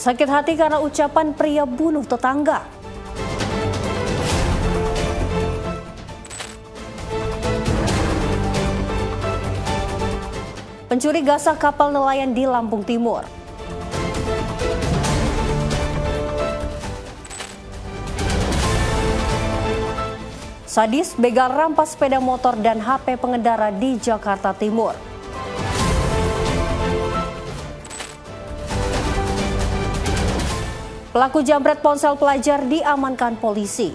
Sakit hati karena ucapan pria bunuh tetangga. Pencuri gasak kapal nelayan di Lampung Timur. Sadis begal rampas sepeda motor dan HP pengendara di Jakarta Timur. Pelaku jambret ponsel pelajar diamankan polisi.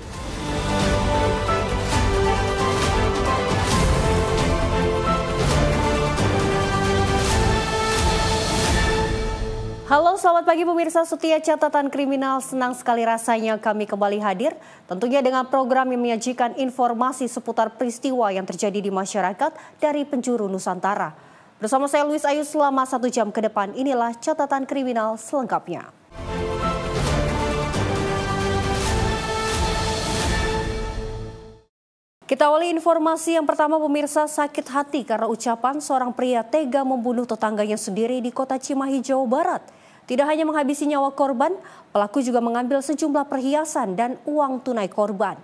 Halo, selamat pagi pemirsa setia Catatan Kriminal. Senang sekali rasanya kami kembali hadir. Tentunya dengan program yang menyajikan informasi seputar peristiwa yang terjadi di masyarakat dari penjuru Nusantara. Bersama saya Luis Ayu selama 1 jam ke depan, inilah Catatan Kriminal selengkapnya. Kita awali informasi yang pertama pemirsa, sakit hati karena ucapan seorang pria tega membunuh tetangganya sendiri di kota Cimahi, Jawa Barat. Tidak hanya menghabisi nyawa korban, pelaku juga mengambil sejumlah perhiasan dan uang tunai korban.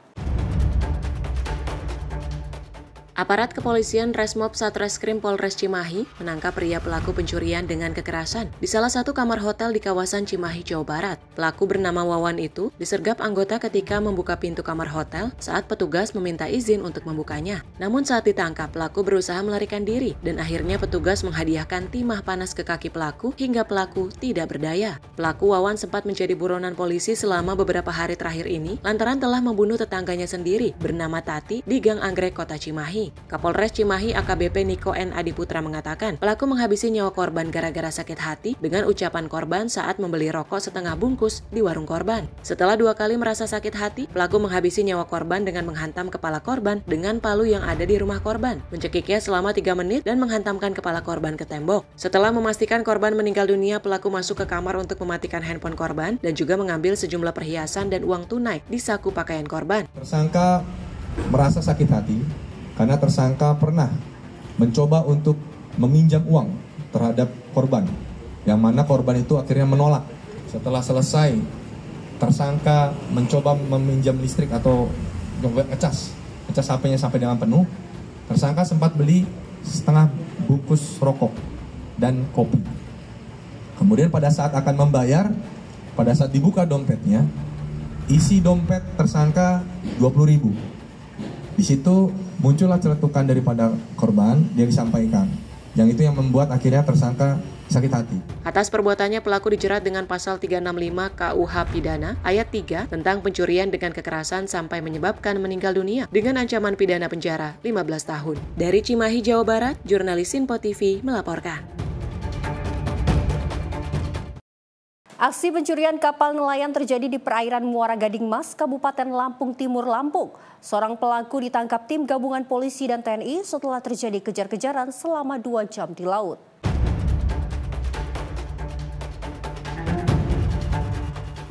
Aparat kepolisian Resmob Satreskrim Polres Cimahi menangkap pria pelaku pencurian dengan kekerasan di salah satu kamar hotel di kawasan Cimahi, Jawa Barat. Pelaku bernama Wawan itu disergap anggota ketika membuka pintu kamar hotel saat petugas meminta izin untuk membukanya. Namun saat ditangkap, pelaku berusaha melarikan diri dan akhirnya petugas menghadiahkan timah panas ke kaki pelaku hingga pelaku tidak berdaya. Pelaku Wawan sempat menjadi buronan polisi selama beberapa hari terakhir ini lantaran telah membunuh tetangganya sendiri bernama Tati di Gang Anggrek, Kota Cimahi. Kapolres Cimahi AKBP Niko N. Adiputra mengatakan pelaku menghabisi nyawa korban gara-gara sakit hati dengan ucapan korban saat membeli rokok setengah bungkus di warung korban. Setelah 2 kali merasa sakit hati, pelaku menghabisi nyawa korban dengan menghantam kepala korban dengan palu yang ada di rumah korban, mencekiknya selama 3 menit dan menghantamkan kepala korban ke tembok. Setelah memastikan korban meninggal dunia, pelaku masuk ke kamar untuk mematikan handphone korban dan juga mengambil sejumlah perhiasan dan uang tunai di saku pakaian korban. Tersangka merasa sakit hati karena tersangka pernah mencoba untuk meminjam uang terhadap korban, yang mana korban itu akhirnya menolak. Setelah selesai, tersangka mencoba meminjam listrik atau ngecas HP-nya sampai dengan penuh. Tersangka sempat beli setengah bungkus rokok dan kopi. Kemudian pada saat akan membayar, pada saat dibuka dompetnya, isi dompet tersangka 20.000. Di situ muncullah celetukan daripada korban yang disampaikan. Yang itu yang membuat akhirnya tersangka sakit hati. Atas perbuatannya pelaku dijerat dengan pasal 365 KUH Pidana ayat 3 tentang pencurian dengan kekerasan sampai menyebabkan meninggal dunia dengan ancaman pidana penjara 15 tahun. Dari Cimahi, Jawa Barat, jurnalis Sinpo TV melaporkan. Aksi pencurian kapal nelayan terjadi di perairan Muara Gading Mas, Kabupaten Lampung Timur, Lampung. Seorang pelaku ditangkap tim gabungan polisi dan TNI setelah terjadi kejar-kejaran selama 2 jam di laut.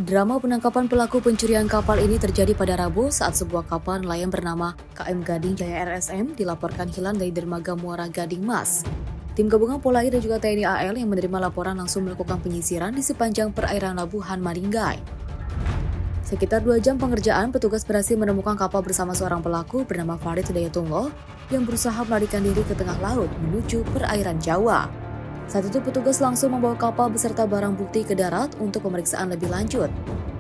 Drama penangkapan pelaku pencurian kapal ini terjadi pada Rabu saat sebuah kapal nelayan bernama KM Gading Jaya RSM dilaporkan hilang dari dermaga Muara Gading Mas. Tim gabungan Polair dan juga TNI AL yang menerima laporan langsung melakukan penyisiran di sepanjang perairan Labuhan Maringgai. Sekitar 2 jam pengerjaan, petugas berhasil menemukan kapal bersama seorang pelaku bernama Farid Hidayatullah yang berusaha melarikan diri ke tengah laut menuju perairan Jawa. Saat itu petugas langsung membawa kapal beserta barang bukti ke darat untuk pemeriksaan lebih lanjut.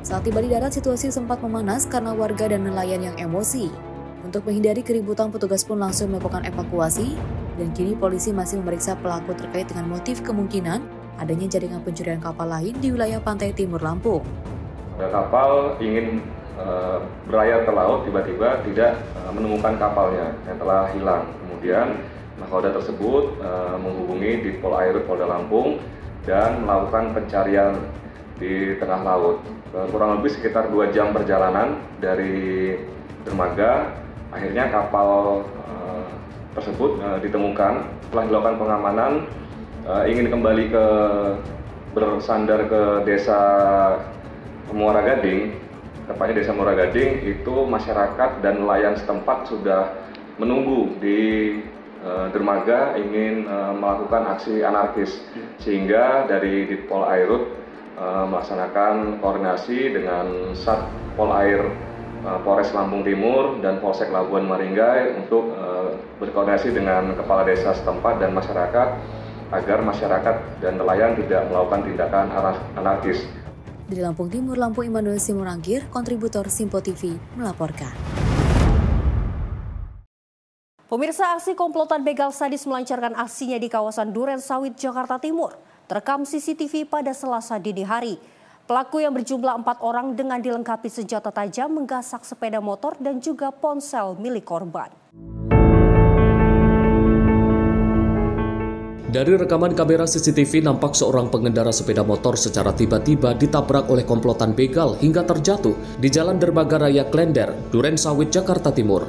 Saat tiba di darat, situasi sempat memanas karena warga dan nelayan yang emosi. Untuk menghindari keributan, petugas pun langsung melakukan evakuasi. Dan kini polisi masih memeriksa pelaku terkait dengan motif kemungkinan adanya jaringan pencurian kapal lain di wilayah pantai timur Lampung. Kapal ingin berlayar ke laut, tiba-tiba tidak menemukan kapalnya yang telah hilang. Kemudian nakoda tersebut menghubungi di Polair Polda Lampung dan melakukan pencarian di tengah laut. Kurang lebih sekitar 2 jam perjalanan dari dermaga, akhirnya kapal tersebut ditemukan. Setelah dilakukan pengamanan, ingin kembali bersandar ke desa Muara Gading, tepatnya desa Muara Gading, itu masyarakat dan nelayan setempat sudah menunggu di dermaga ingin melakukan aksi anarkis, sehingga dari Ditpol Airut melaksanakan koordinasi dengan Satpol Air Polres Lampung Timur dan Polsek Labuan Maringgai untuk berkoordinasi dengan kepala desa setempat dan masyarakat agar masyarakat dan nelayan tidak melakukan tindakan anarkis. Dari Lampung Timur, Lampung, Immanuel Simorangkir, kontributor Simpo TV melaporkan. Pemirsa, aksi komplotan begal sadis melancarkan aksinya di kawasan Duren Sawit, Jakarta Timur terekam CCTV pada Selasa dini hari. Pelaku yang berjumlah 4 orang dengan dilengkapi senjata tajam menggasak sepeda motor dan juga ponsel milik korban. Dari rekaman kamera CCTV nampak seorang pengendara sepeda motor secara tiba-tiba ditabrak oleh komplotan begal hingga terjatuh di Jalan Dermaga Raya Klender, Duren Sawit, Jakarta Timur.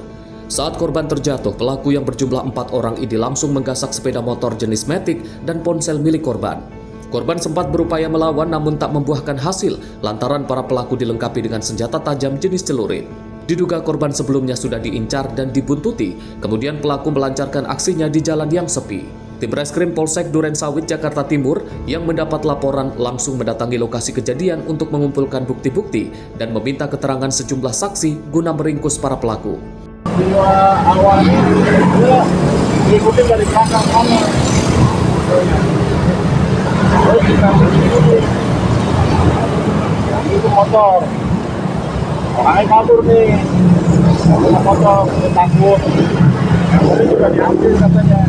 Saat korban terjatuh, pelaku yang berjumlah 4 orang ini langsung menggasak sepeda motor jenis Matic dan ponsel milik korban. Korban sempat berupaya melawan namun tak membuahkan hasil lantaran para pelaku dilengkapi dengan senjata tajam jenis celurit. Diduga korban sebelumnya sudah diincar dan dibuntuti, kemudian pelaku melancarkan aksinya di jalan yang sepi. Tim Reskrim Polsek Duren Sawit, Jakarta Timur yang mendapat laporan langsung mendatangi lokasi kejadian untuk mengumpulkan bukti-bukti dan meminta keterangan sejumlah saksi guna meringkus para pelaku. Awalnya dia diikutin dari belakang sana. Terus kita itu motor. Orangnya kabur nih. Motor takut. Jadi juga diambil katanya.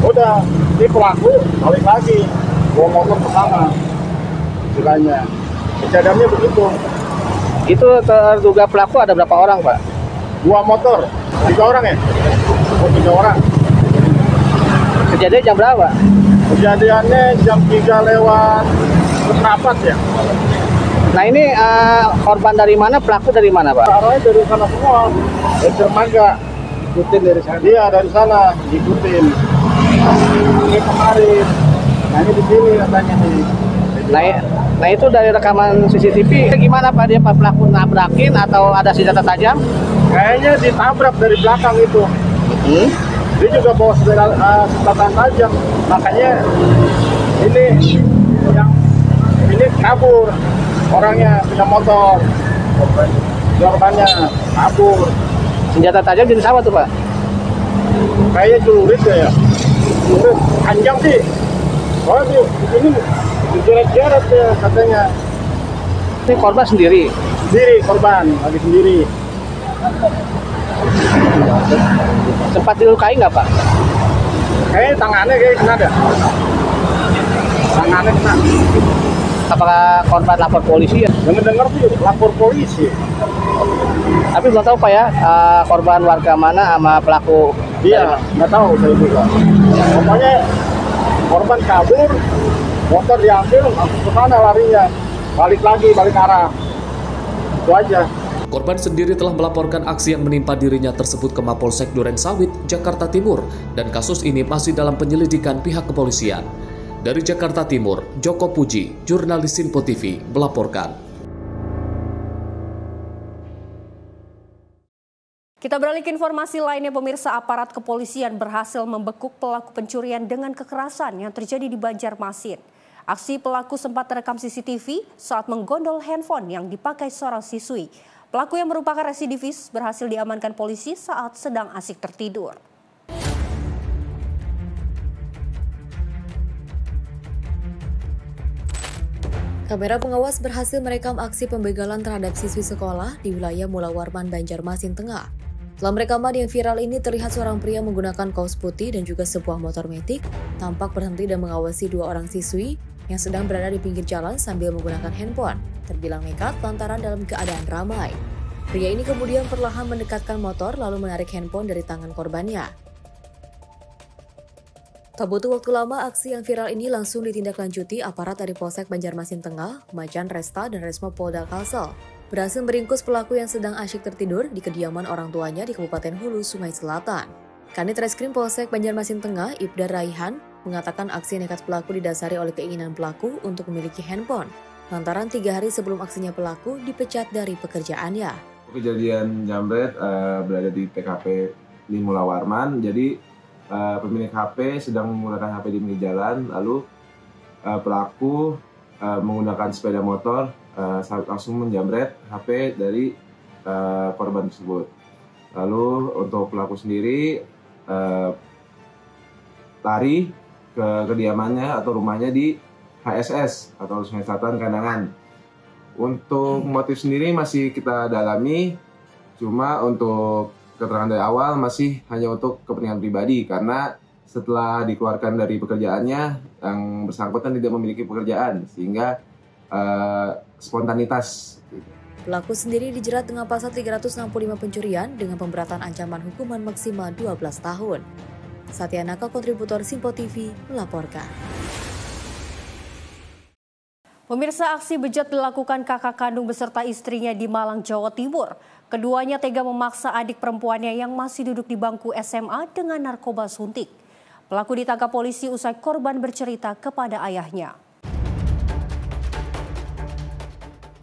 Udah, si pelaku balik lagi, bawa motor ke sana, istilahnya. Kejadiannya begitu. Itu terduga pelaku ada berapa orang, Pak? 2 motor, 3 orang ya? Oh, 3 orang. Kejadian jam berapa? Kejadiannya jam 3 lewat seperempat ya. Nah ini korban dari mana, pelaku dari mana, Pak? Arahnya dari sana semua, dari dermaga. Ikutin dari sana. Iya, dari sana, ikutin. Ini kemarin, nah ini di sini katanya nih. Nah itu dari rekaman CCTV, gimana Pak, dia pelaku nabrakin atau ada senjata tajam? Kayaknya ditabrak dari belakang itu. Dia juga bawa senjata tajam, makanya ini kabur orangnya, punya motor, korbannya kabur. Senjata tajam jenis apa tuh, Pak? Kayaknya celurit ya. Celurit panjang sih. Oh ini dijeret-jeret ya katanya. Ini korban sendiri? Sendiri, korban lagi sendiri. Sempat dilukai nggak, Pak? Kayaknya tangannya kena dah. Tangannya kena. Apakah korban lapor polisi ya? Dengar sih lapor polisi. Tapi belum tahu Pak ya, korban warga mana sama pelaku? Iya, nggak tahu saya juga. Pokoknya korban kabur, motor diambil, langsung ke sana larinya. Balik arah. Itu aja. Korban sendiri telah melaporkan aksi yang menimpa dirinya tersebut ke Mapolsek Duren Sawit, Jakarta Timur, dan kasus ini masih dalam penyelidikan pihak kepolisian. Dari Jakarta Timur, Joko Puji, jurnalis Simpo TV, melaporkan. Kita beralih ke informasi lainnya, pemirsa. Aparat kepolisian berhasil membekuk pelaku pencurian dengan kekerasan yang terjadi di Banjarmasin. Aksi pelaku sempat terekam CCTV saat menggondol handphone yang dipakai seorang siswi. Pelaku yang merupakan residivis berhasil diamankan polisi saat sedang asik tertidur. Kamera pengawas berhasil merekam aksi pembegalan terhadap siswi sekolah di wilayah Mula Warman, Banjarmasin Tengah. Dalam rekaman yang viral ini terlihat seorang pria menggunakan kaos putih dan juga sebuah motor Matic tampak berhenti dan mengawasi 2 orang siswi yang sedang berada di pinggir jalan sambil menggunakan handphone. Terbilang nekat lantaran dalam keadaan ramai. Pria ini kemudian perlahan mendekatkan motor lalu menarik handphone dari tangan korbannya. Tak butuh waktu lama, aksi yang viral ini langsung ditindaklanjuti aparat dari Polsek Banjarmasin Tengah, Macan Resta, dan Resmo Polda Kalsel. Berhasil meringkus pelaku yang sedang asyik tertidur di kediaman orang tuanya di Kabupaten Hulu, Sungai Selatan. Kanit Reskrim Polsek Banjarmasin Tengah, Ibda Raihan, mengatakan aksi nekat pelaku didasari oleh keinginan pelaku untuk memiliki handphone. Lantaran 3 hari sebelum aksinya pelaku dipecat dari pekerjaannya. Kejadian jambret berada di TKP di Mula Warman, jadi pemilik HP sedang menggunakan HP di pinggir jalan, lalu pelaku menggunakan sepeda motor langsung menjamret HP dari korban tersebut. Lalu untuk pelaku sendiri lari ke kediamannya atau rumahnya di HSS atau Sungai Selatan Kandangan. Untuk motif sendiri masih kita dalami, cuma untuk keterangan dari awal masih hanya untuk kepentingan pribadi karena setelah dikeluarkan dari pekerjaannya yang bersangkutan tidak memiliki pekerjaan sehingga spontanitas. Pelaku sendiri dijerat dengan pasal 365 pencurian dengan pemberatan ancaman hukuman maksimal 12 tahun. Satyanaka, kontributor Simpo TV, melaporkan. Pemirsa, aksi bejat dilakukan kakak kandung beserta istrinya di Malang, Jawa Timur. Keduanya tega memaksa adik perempuannya yang masih duduk di bangku SMA dengan narkoba suntik. Pelaku ditangkap polisi usai korban bercerita kepada ayahnya.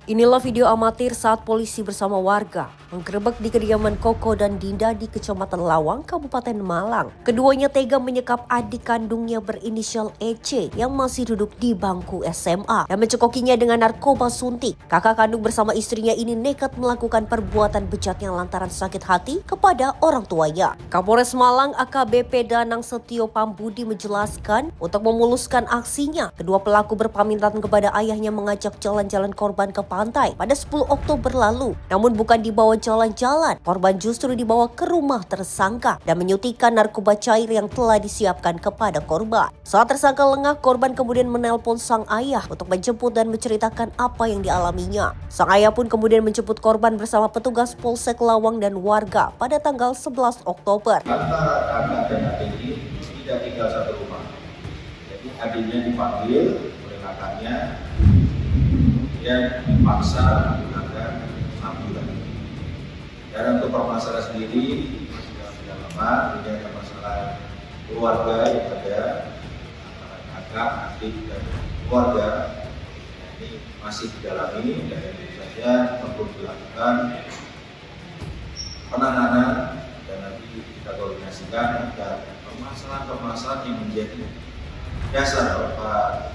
Inilah video amatir saat polisi bersama warga menggerebek di kediaman Koko dan Dinda di Kecamatan Lawang, Kabupaten Malang. Keduanya tega menyekap adik kandungnya berinisial EC yang masih duduk di bangku SMA dan mencekokinya dengan narkoba suntik. Kakak kandung bersama istrinya ini nekat melakukan perbuatan bejatnya lantaran sakit hati kepada orang tuanya. Kapolres Malang AKBP Danang Setio Pambudi menjelaskan untuk memuluskan aksinya, kedua pelaku berpamitan kepada ayahnya mengajak jalan-jalan korban ke pantai pada 10 Oktober lalu. Namun bukan dibawa jalan-jalan, korban justru dibawa ke rumah tersangka dan menyuntikkan narkoba cair yang telah disiapkan kepada korban. Saat tersangka lengah, korban kemudian menelpon sang ayah untuk menjemput dan menceritakan apa yang dialaminya. Sang ayah pun kemudian menjemput korban bersama petugas Polsek Lawang dan warga pada tanggal 11 Oktober. Antara kakak dan adik ini tidak tinggal satu rumah. Jadi adiknya dipanggil oleh kakaknya, kemudian dipaksa menggunakan sambutan. Dan untuk permasalahan sendiri masih dalam pendalaman, ini ada masalah keluarga yang ada antara kakak, adik, dan keluarga. Ini masih didalami dan tentu saja perlu dilakukan penanganan dan nanti kita koordinasikan agar permasalahan-permasalahan yang menjadi dasar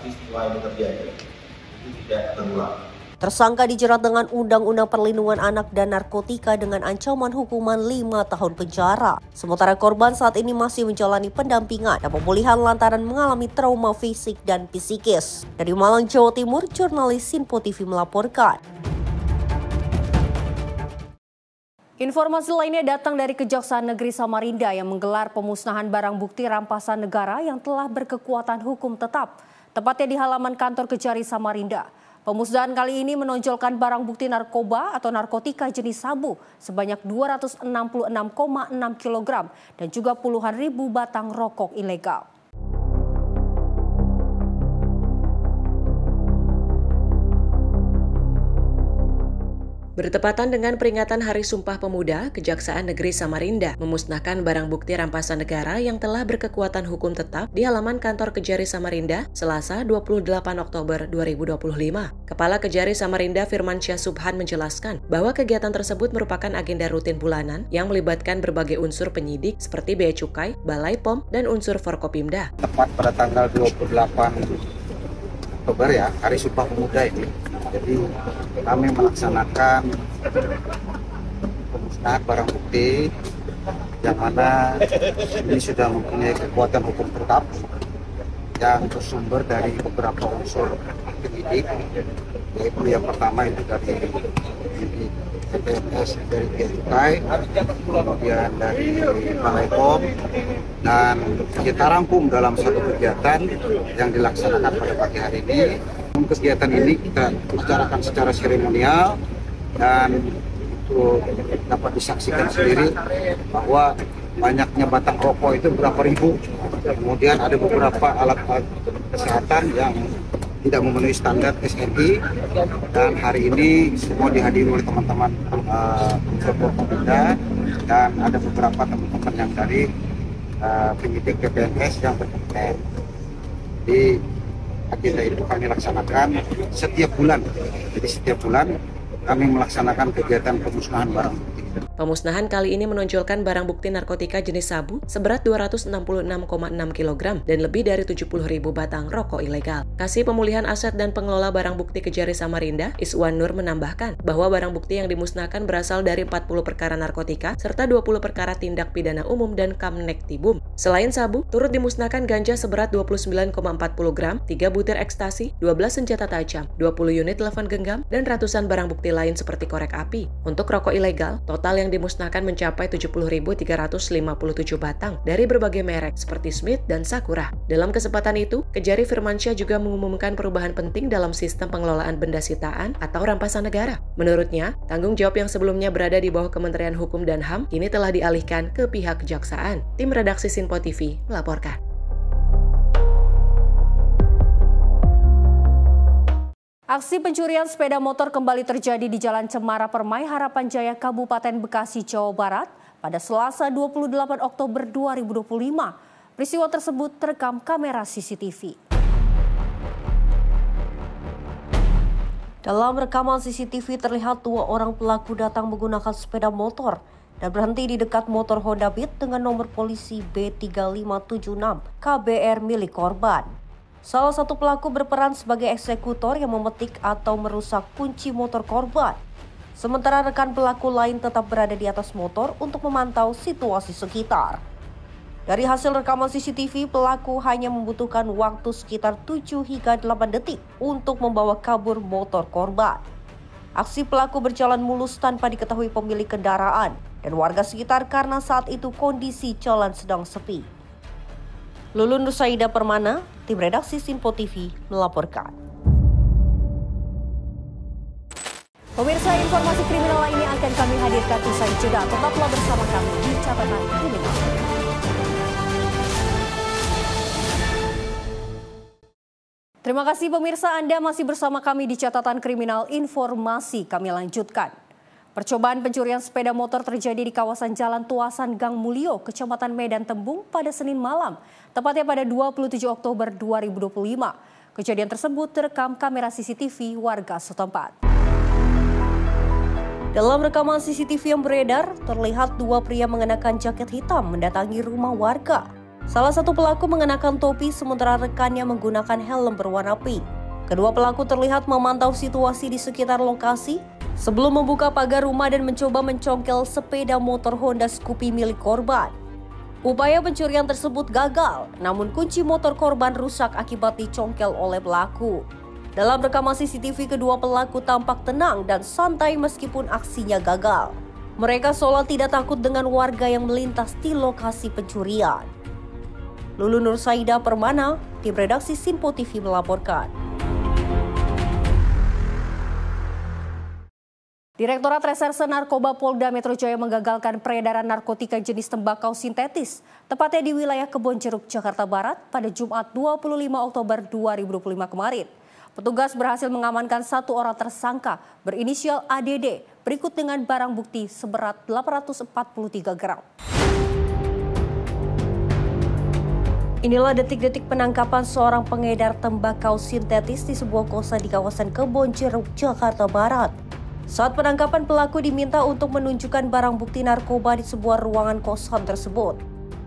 peristiwa ini terjadi itu tidak terulang. Tersangka dijerat dengan Undang-Undang Perlindungan Anak dan Narkotika dengan ancaman hukuman 5 tahun penjara. Sementara korban saat ini masih menjalani pendampingan dan pemulihan lantaran mengalami trauma fisik dan psikis. Dari Malang, Jawa Timur, jurnalis Simpo TV melaporkan. Informasi lainnya datang dari Kejaksaan Negeri Samarinda yang menggelar pemusnahan barang bukti rampasan negara yang telah berkekuatan hukum tetap, tepatnya di halaman kantor Kejari Samarinda. Pemusnahan kali ini menonjolkan barang bukti narkoba atau narkotika jenis sabu sebanyak 266,6 kg dan juga puluhan ribu batang rokok ilegal. Bertepatan dengan peringatan Hari Sumpah Pemuda, Kejaksaan Negeri Samarinda memusnahkan barang bukti rampasan negara yang telah berkekuatan hukum tetap di halaman kantor Kejari Samarinda Selasa 28 Oktober 2025. Kepala Kejari Samarinda Firmansyah Subhan menjelaskan bahwa kegiatan tersebut merupakan agenda rutin bulanan yang melibatkan berbagai unsur penyidik seperti Bea Cukai, Balai POM, dan unsur Forkopimda. Tepat pada tanggal 28 Oktober ya, Hari Sumpah Pemuda ini. Jadi kami melaksanakan pemusnahan barang bukti yang mana ini sudah mempunyai kekuatan hukum tetap yang bersumber dari beberapa unsur penyidik, yaitu yang pertama itu dari PPNS dari Bea Cukai, kemudian dari Balai POM, dan kita rangkum dalam satu kegiatan yang dilaksanakan pada pagi hari ini. Kegiatan ini kita bicarakan secara seremonial dan itu dapat disaksikan sendiri bahwa banyaknya batang rokok itu berapa ribu. Kemudian ada beberapa alat kesehatan yang tidak memenuhi standar SNI, dan hari ini semua dihadiri oleh teman-teman unsur Forkopimda dan ada beberapa teman-teman yang dari penyidik PPNS yang berkompeten. Di agenda itu kami laksanakan setiap bulan. Jadi setiap bulan kami melaksanakan kegiatan pemusnahan barang bukti. Pemusnahan kali ini menonjolkan barang bukti narkotika jenis sabu seberat 266,6 kg dan lebih dari 70.000 batang rokok ilegal. Kasih Pemulihan Aset dan Pengelola Barang Bukti Kejari Samarinda, Iswan Nur menambahkan bahwa barang bukti yang dimusnahkan berasal dari 40 perkara narkotika serta 20 perkara tindak pidana umum dan Kamnektibum. Selain sabu, turut dimusnahkan ganja seberat 29,40 gram, 3 butir ekstasi, 12 senjata tajam, 20 unit telepon genggam, dan ratusan barang bukti lain seperti korek api. Untuk rokok ilegal, total yang dimusnahkan mencapai 70.357 batang dari berbagai merek seperti Smith dan Sakura. Dalam kesempatan itu, Kejari Firmansyah juga mengumumkan perubahan penting dalam sistem pengelolaan benda sitaan atau rampasan negara. Menurutnya, tanggung jawab yang sebelumnya berada di bawah Kementerian Hukum dan HAM kini telah dialihkan ke pihak kejaksaan. Tim redaksi Sinpo TV melaporkan. Aksi pencurian sepeda motor kembali terjadi di Jalan Cemara Permai, Harapan Jaya, Kabupaten Bekasi, Jawa Barat pada Selasa 28 Oktober 2025. Peristiwa tersebut terekam kamera CCTV. Dalam rekaman CCTV terlihat dua orang pelaku datang menggunakan sepeda motor dan berhenti di dekat motor Honda Beat dengan nomor polisi B3576 KBR milik korban. Salah satu pelaku berperan sebagai eksekutor yang memetik atau merusak kunci motor korban. Sementara rekan pelaku lain tetap berada di atas motor untuk memantau situasi sekitar. Dari hasil rekaman CCTV, pelaku hanya membutuhkan waktu sekitar 7 hingga 8 detik untuk membawa kabur motor korban. Aksi pelaku berjalan mulus tanpa diketahui pemilik kendaraan dan warga sekitar karena saat itu kondisi jalan sedang sepi. Lulun Nusaida Permana, tim redaksi Sinpo TV melaporkan. Pemirsa, informasi kriminal lainnya akan kami hadirkan usai jeda. Tetaplah bersama kami di Catatan Kriminal. Terima kasih pemirsa, Anda masih bersama kami di Catatan Kriminal. Informasi kami lanjutkan. Percobaan pencurian sepeda motor terjadi di kawasan Jalan Tuasan Gang Mulyo, Kecamatan Medan Tembung pada Senin malam, tepatnya pada 27 Oktober 2025. Kejadian tersebut terekam kamera CCTV warga setempat. Dalam rekaman CCTV yang beredar, terlihat dua pria mengenakan jaket hitam mendatangi rumah warga. Salah satu pelaku mengenakan topi sementara rekannya menggunakan helm berwarna pink. Kedua pelaku terlihat memantau situasi di sekitar lokasi sebelum membuka pagar rumah dan mencoba mencongkel sepeda motor Honda Scoopy milik korban. Upaya pencurian tersebut gagal, namun kunci motor korban rusak akibat dicongkel oleh pelaku. Dalam rekaman CCTV, kedua pelaku tampak tenang dan santai meskipun aksinya gagal. Mereka seolah tidak takut dengan warga yang melintas di lokasi pencurian. Lulu Nursaida Permana, tim redaksi Sinpo TV melaporkan. Direktorat Reserse Narkoba Polda Metro Jaya menggagalkan peredaran narkotika jenis tembakau sintetis, tepatnya di wilayah Kebonjeruk, Jakarta Barat pada Jumat 25 Oktober 2025 kemarin. Petugas berhasil mengamankan satu orang tersangka berinisial ADD, berikut dengan barang bukti seberat 843 gram. Inilah detik-detik penangkapan seorang pengedar tembakau sintetis di sebuah kosan di kawasan Kebonjeruk, Jakarta Barat. Saat penangkapan, pelaku diminta untuk menunjukkan barang bukti narkoba di sebuah ruangan kosan tersebut.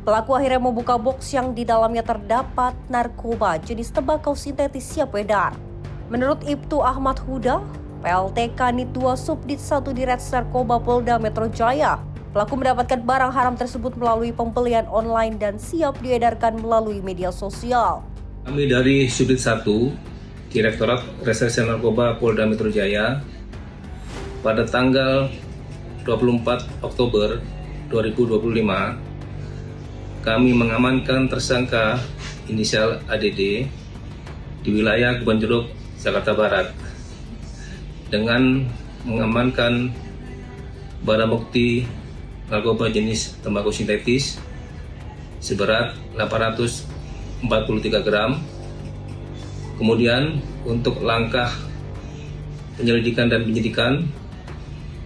Pelaku akhirnya membuka box yang di dalamnya terdapat narkoba jenis tembakau sintetis siap edar. Menurut Ibtu Ahmad Huda, PLT Kanit 2 Subdit 1 Direts Narkoba Polda Metro Jaya, pelaku mendapatkan barang haram tersebut melalui pembelian online dan siap diedarkan melalui media sosial. Kami dari Subdit 1, Direktorat Reserse Narkoba Polda Metro Jaya, pada tanggal 24 Oktober 2025, kami mengamankan tersangka inisial ADD di wilayah Kebonjeruk, Jakarta Barat dengan mengamankan barang bukti narkoba jenis tembakau sintetis seberat 843 gram. Kemudian untuk langkah penyelidikan dan penyidikan,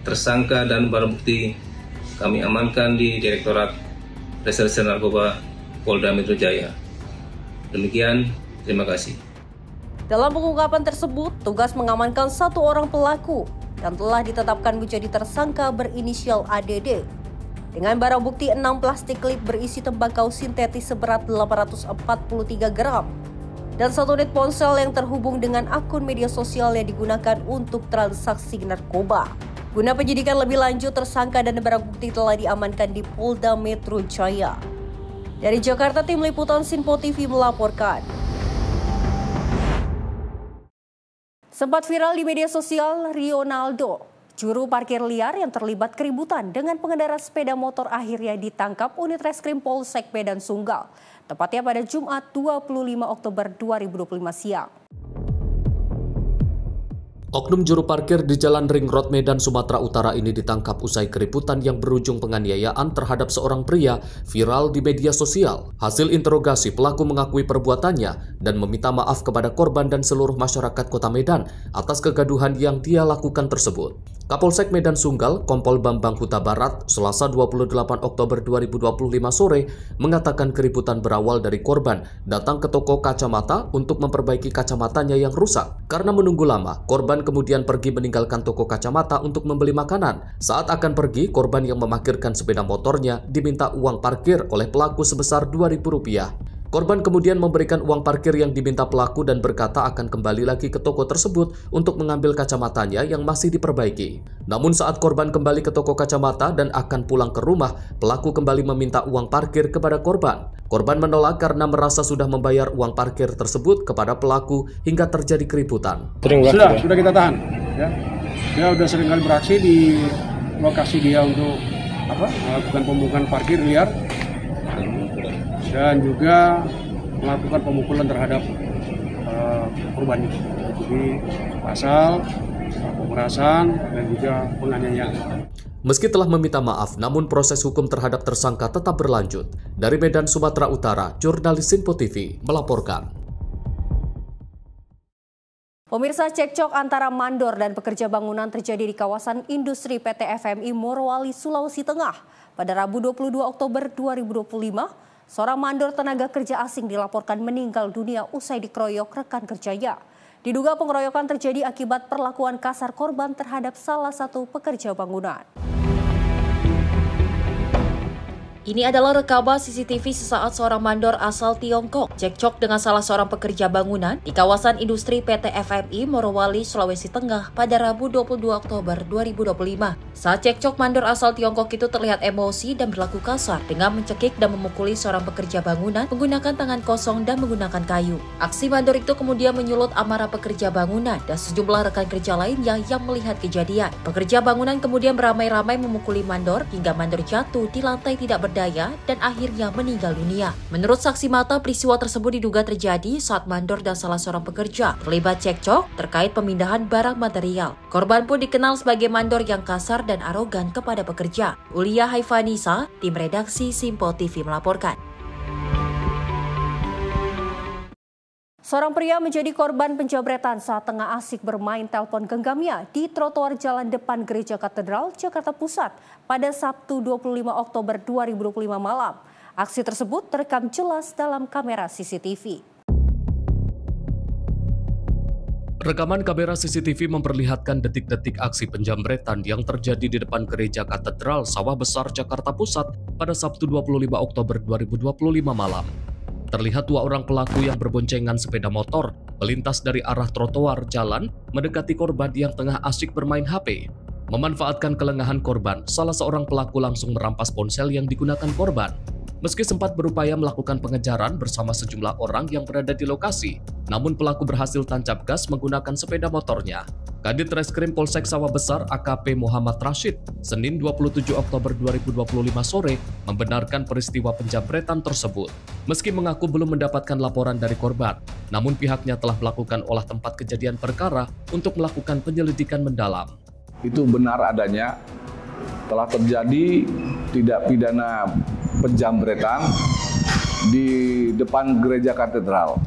tersangka dan barang bukti kami amankan di Direktorat Reserse Narkoba Polda Metro Jaya. Demikian, terima kasih. Dalam pengungkapan tersebut, tugas mengamankan satu orang pelaku, dan telah ditetapkan menjadi tersangka berinisial ADD. Dengan barang bukti 6 plastik klip berisi tembakau sintetis seberat 843 gram dan 1 unit ponsel yang terhubung dengan akun media sosial yang digunakan untuk transaksi narkoba. Guna penyidikan lebih lanjut, tersangka dan barang bukti telah diamankan di Polda Metro Jaya. Dari Jakarta, tim liputan Sinpo TV melaporkan. Sempat viral di media sosial, Rionaldo, juru parkir liar yang terlibat keributan dengan pengendara sepeda motor, akhirnya ditangkap unit reskrim Polsek Medan Sunggal, tepatnya pada Jumat 25 Oktober 2025 siang. Oknum juru parkir di Jalan Ring Road Medan, Sumatera Utara ini ditangkap usai keributan yang berujung penganiayaan terhadap seorang pria viral di media sosial. Hasil interogasi, pelaku mengakui perbuatannya dan meminta maaf kepada korban dan seluruh masyarakat Kota Medan atas kegaduhan yang dia lakukan tersebut. Kapolsek Medan Sunggal, Kompol Bambang Huta Barat, Selasa 28 Oktober 2025 sore, mengatakan keributan berawal dari korban datang ke toko kacamata untuk memperbaiki kacamatanya yang rusak. Karena menunggu lama, korban kemudian pergi meninggalkan toko kacamata untuk membeli makanan. Saat akan pergi, korban yang memarkirkan sepeda motornya diminta uang parkir oleh pelaku sebesar Rp2.000. Korban kemudian memberikan uang parkir yang diminta pelaku dan berkata akan kembali lagi ke toko tersebut untuk mengambil kacamatanya yang masih diperbaiki. Namun saat korban kembali ke toko kacamata dan akan pulang ke rumah, pelaku kembali meminta uang parkir kepada korban. Korban menolak karena merasa sudah membayar uang parkir tersebut kepada pelaku hingga terjadi keributan. Sudah kita tahan. Ya. Dia sudah sering kali beraksi di lokasi dia untuk melakukan pemungutan parkir liar dan juga melakukan pemukulan terhadap korban ini. Jadi pasal pemerasan dan juga penganiayaan. Meski telah meminta maaf, namun proses hukum terhadap tersangka tetap berlanjut. Dari Medan, Sumatera Utara, jurnalis Sinpo TV melaporkan. Pemirsa, cekcok antara mandor dan pekerja bangunan terjadi di kawasan industri PT FMI Morowali, Sulawesi Tengah. Pada Rabu 22 Oktober 2025, seorang mandor tenaga kerja asing dilaporkan meninggal dunia usai dikeroyok rekan kerjanya. Diduga pengeroyokan terjadi akibat perlakuan kasar korban terhadap salah satu pekerja bangunan. Ini adalah rekaman CCTV sesaat seorang mandor asal Tiongkok cekcok dengan salah seorang pekerja bangunan di kawasan industri PT FMI Morowali, Sulawesi Tengah pada Rabu 22 Oktober 2025. Saat cekcok, mandor asal Tiongkok itu terlihat emosi dan berlaku kasar dengan mencekik dan memukuli seorang pekerja bangunan menggunakan tangan kosong dan menggunakan kayu. Aksi mandor itu kemudian menyulut amarah pekerja bangunan dan sejumlah rekan kerja lainnya yang melihat kejadian. Pekerja bangunan kemudian beramai-ramai memukuli mandor hingga mandor jatuh di lantai tidak berdaya dan akhirnya meninggal dunia. Menurut saksi mata, peristiwa tersebut diduga terjadi saat mandor dan salah seorang pekerja terlibat cekcok terkait pemindahan barang material. Korban pun dikenal sebagai mandor yang kasar dan arogan kepada pekerja. Ulia Haifanisa, tim redaksi Sinpo TV melaporkan. Seorang pria menjadi korban penjabretan saat tengah asik bermain telepon genggamnya di trotoar jalan depan Gereja Katedral, Jakarta Pusat pada Sabtu 25 Oktober 2025 malam. Aksi tersebut terekam jelas dalam kamera CCTV. Rekaman kamera CCTV memperlihatkan detik-detik aksi penjambretan yang terjadi di depan Gereja Katedral Sawah Besar, Jakarta Pusat pada Sabtu 25 Oktober 2025 malam. Terlihat dua orang pelaku yang berboncengan sepeda motor melintas dari arah trotoar jalan mendekati korban yang tengah asyik bermain HP. Memanfaatkan kelengahan korban, salah seorang pelaku langsung merampas ponsel yang digunakan korban. Meski sempat berupaya melakukan pengejaran bersama sejumlah orang yang berada di lokasi, namun pelaku berhasil tancap gas menggunakan sepeda motornya. Kadit Reskrim Polsek Sawah Besar AKP Muhammad Rashid, Senin 27 Oktober 2025 sore, membenarkan peristiwa penjambretan tersebut. Meski mengaku belum mendapatkan laporan dari korban, namun pihaknya telah melakukan olah tempat kejadian perkara untuk melakukan penyelidikan mendalam. Itu benar adanya, telah terjadi tindak pidana penjambretan di depan Gereja Katedral.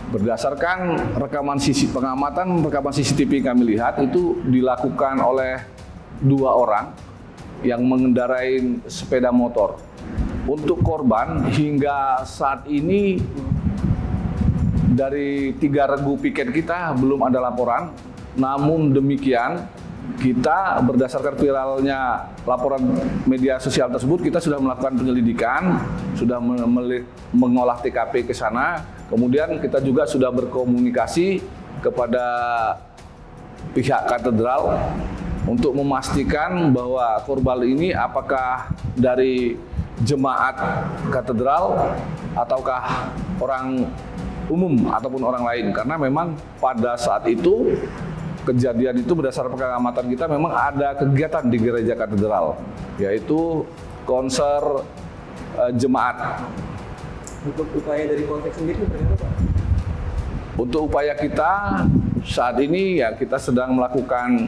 Berdasarkan rekaman CCTV kami lihat, itu dilakukan oleh dua orang yang mengendarai sepeda motor. Untuk korban hingga saat ini dari 3 regu piket kita belum ada laporan Namun demikian, kita berdasarkan viralnya laporan media sosial tersebut, kita sudah melakukan penyelidikan, sudah mengolah TKP ke sana, kemudian kita juga sudah berkomunikasi kepada pihak katedral untuk memastikan bahwa korban ini apakah dari jemaat katedral ataukah orang umum ataupun orang lain, karena memang pada saat itu kejadian itu berdasarkan pengamatan kita memang ada kegiatan di gereja katedral, yaitu konser jemaat. Untuk upaya dari Polsek sendiri bagaimana, Pak? Untuk upaya kita saat ini ya kita sedang melakukan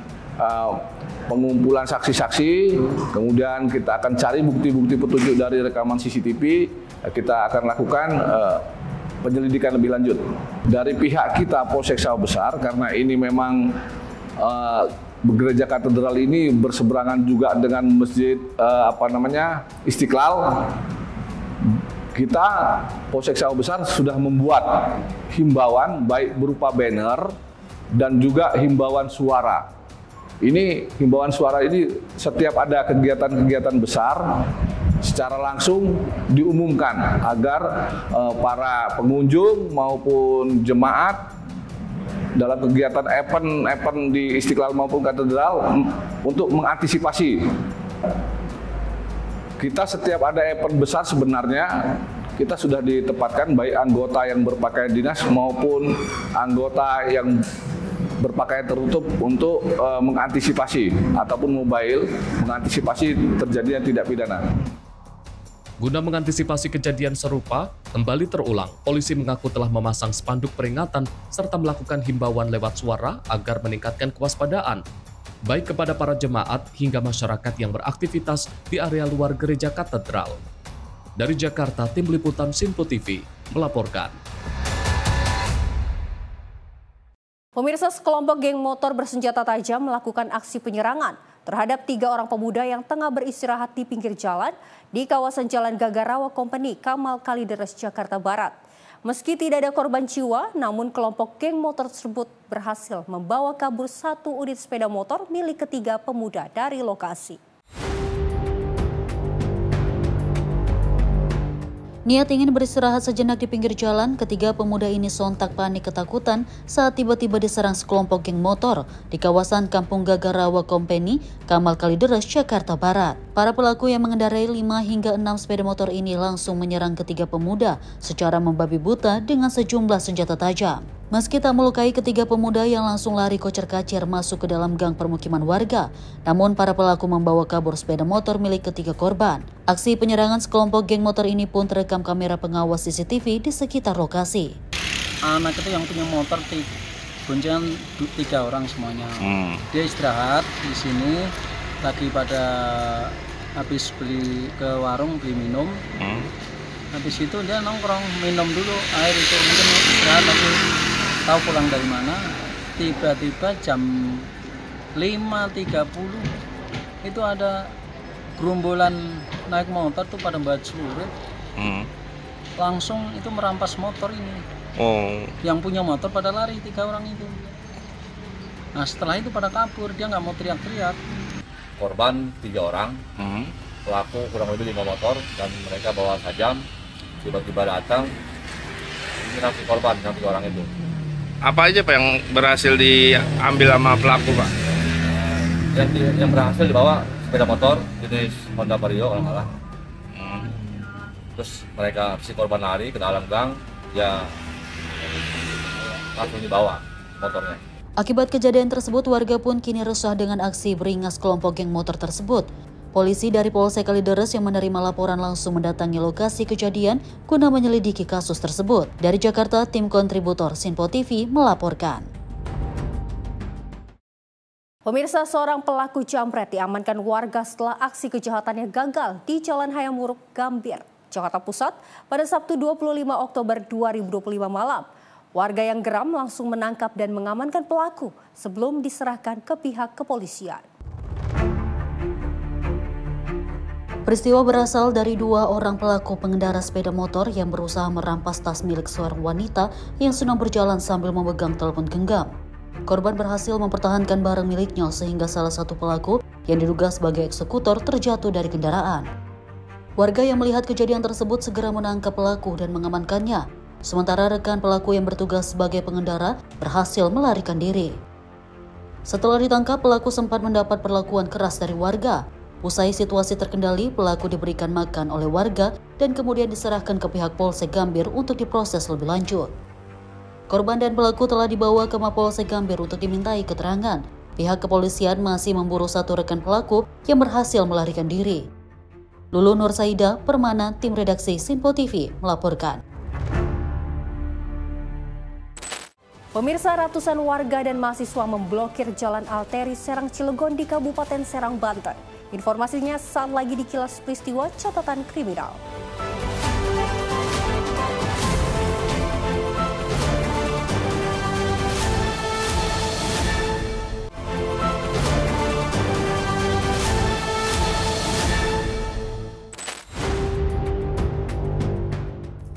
pengumpulan saksi-saksi, kemudian kita akan cari bukti-bukti petunjuk dari rekaman CCTV, kita akan lakukan penyelidikan lebih lanjut. Dari pihak kita Polsek Sawah Besar, karena ini memang gereja katedral ini berseberangan juga dengan masjid Istiqlal, kita Polsek Sawah Besar sudah membuat himbauan baik berupa banner dan juga himbauan suara. Ini himbauan suara ini setiap ada kegiatan-kegiatan besar secara langsung diumumkan agar para pengunjung maupun jemaat dalam kegiatan event di Istiqlal maupun katedral untuk mengantisipasi. Kita setiap ada event besar sebenarnya kita sudah ditempatkan baik anggota yang berpakaian dinas maupun anggota yang berpakaian tertutup untuk mengantisipasi ataupun mobile mengantisipasi terjadinya tindak pidana. Guna mengantisipasi kejadian serupa kembali terulang, polisi mengaku telah memasang spanduk peringatan serta melakukan himbauan lewat suara agar meningkatkan kewaspadaan, baik kepada para jemaat hingga masyarakat yang beraktivitas di area luar gereja katedral. Dari Jakarta, Tim Liputan Sinpo TV melaporkan. Pemirsa, sekelompok geng motor bersenjata tajam melakukan aksi penyerangan terhadap 3 orang pemuda yang tengah beristirahat di pinggir jalan di kawasan Jalan Gagarawa Company, Kamal Kalideres, Jakarta Barat. Meski tidak ada korban jiwa, namun kelompok geng motor tersebut berhasil membawa kabur 1 unit sepeda motor milik ketiga pemuda dari lokasi. Niat ingin beristirahat sejenak di pinggir jalan, ketiga pemuda ini sontak panik ketakutan saat tiba-tiba diserang sekelompok geng motor di kawasan Kampung Gagarawa Company, Kamal Kalideres, Jakarta Barat. Para pelaku yang mengendarai 5 hingga 6 sepeda motor ini langsung menyerang ketiga pemuda secara membabi buta dengan sejumlah senjata tajam. Meski tak melukai ketiga pemuda yang langsung lari kocar-kacir masuk ke dalam gang permukiman warga, namun para pelaku membawa kabur sepeda motor milik ketiga korban. Aksi penyerangan sekelompok geng motor ini pun terekam kamera pengawas CCTV di sekitar lokasi. Anak itu yang punya motor boncengan 3 orang semuanya. Dia istirahat di sini, lagi pada habis beli ke warung beli minum. Habis itu dia nongkrong minum dulu air itu, mungkin istirahat lagi. Tahu pulang dari mana, tiba-tiba jam 5.30 itu ada gerombolan naik motor tuh pada baju lurit, langsung itu merampas motor ini. Yang punya motor pada lari 3 orang itu. Nah setelah itu pada kabur, dia nggak mau teriak-teriak. Korban 3 orang, pelaku kurang lebih 5 motor dan mereka bawa tajam. Tiba-tiba datang, ini nasi korban yang 3 orang itu. Apa aja Pak yang berhasil diambil sama pelaku Pak? Yang berhasil dibawa sepeda motor jenis Honda Vario kalau nggak salah. Terus mereka si korban lari ke dalam gang, ya langsung dibawa motornya. Akibat kejadian tersebut, warga pun kini resah dengan aksi beringas kelompok geng motor tersebut. Polisi dari Polsek Kalideres yang menerima laporan langsung mendatangi lokasi kejadian guna menyelidiki kasus tersebut. Dari Jakarta, tim kontributor Sinpo TV melaporkan. Pemirsa, seorang pelaku jambret diamankan warga setelah aksi kejahatannya gagal di Jalan Hayam Wuruk, Gambir, Jakarta Pusat pada Sabtu 25 Oktober 2025 malam. Warga yang geram langsung menangkap dan mengamankan pelaku sebelum diserahkan ke pihak kepolisian. Peristiwa berasal dari 2 orang pelaku pengendara sepeda motor yang berusaha merampas tas milik seorang wanita yang sedang berjalan sambil memegang telepon genggam. Korban berhasil mempertahankan barang miliknya sehingga salah satu pelaku yang diduga sebagai eksekutor terjatuh dari kendaraan. Warga yang melihat kejadian tersebut segera menangkap pelaku dan mengamankannya. Sementara rekan pelaku yang bertugas sebagai pengendara berhasil melarikan diri. Setelah ditangkap, pelaku sempat mendapat perlakuan keras dari warga. Usai situasi terkendali, pelaku diberikan makan oleh warga dan kemudian diserahkan ke pihak Polsek Gambir untuk diproses lebih lanjut. Korban dan pelaku telah dibawa ke Mapolsek Gambir untuk dimintai keterangan. Pihak kepolisian masih memburu satu rekan pelaku yang berhasil melarikan diri. Lulu Nursaida, Permana, tim redaksi Sinpo TV melaporkan. Pemirsa, ratusan warga dan mahasiswa memblokir Jalan Arteri Serang Cilegon di Kabupaten Serang, Banten. Informasinya saat lagi di Kilas Peristiwa Catatan Kriminal.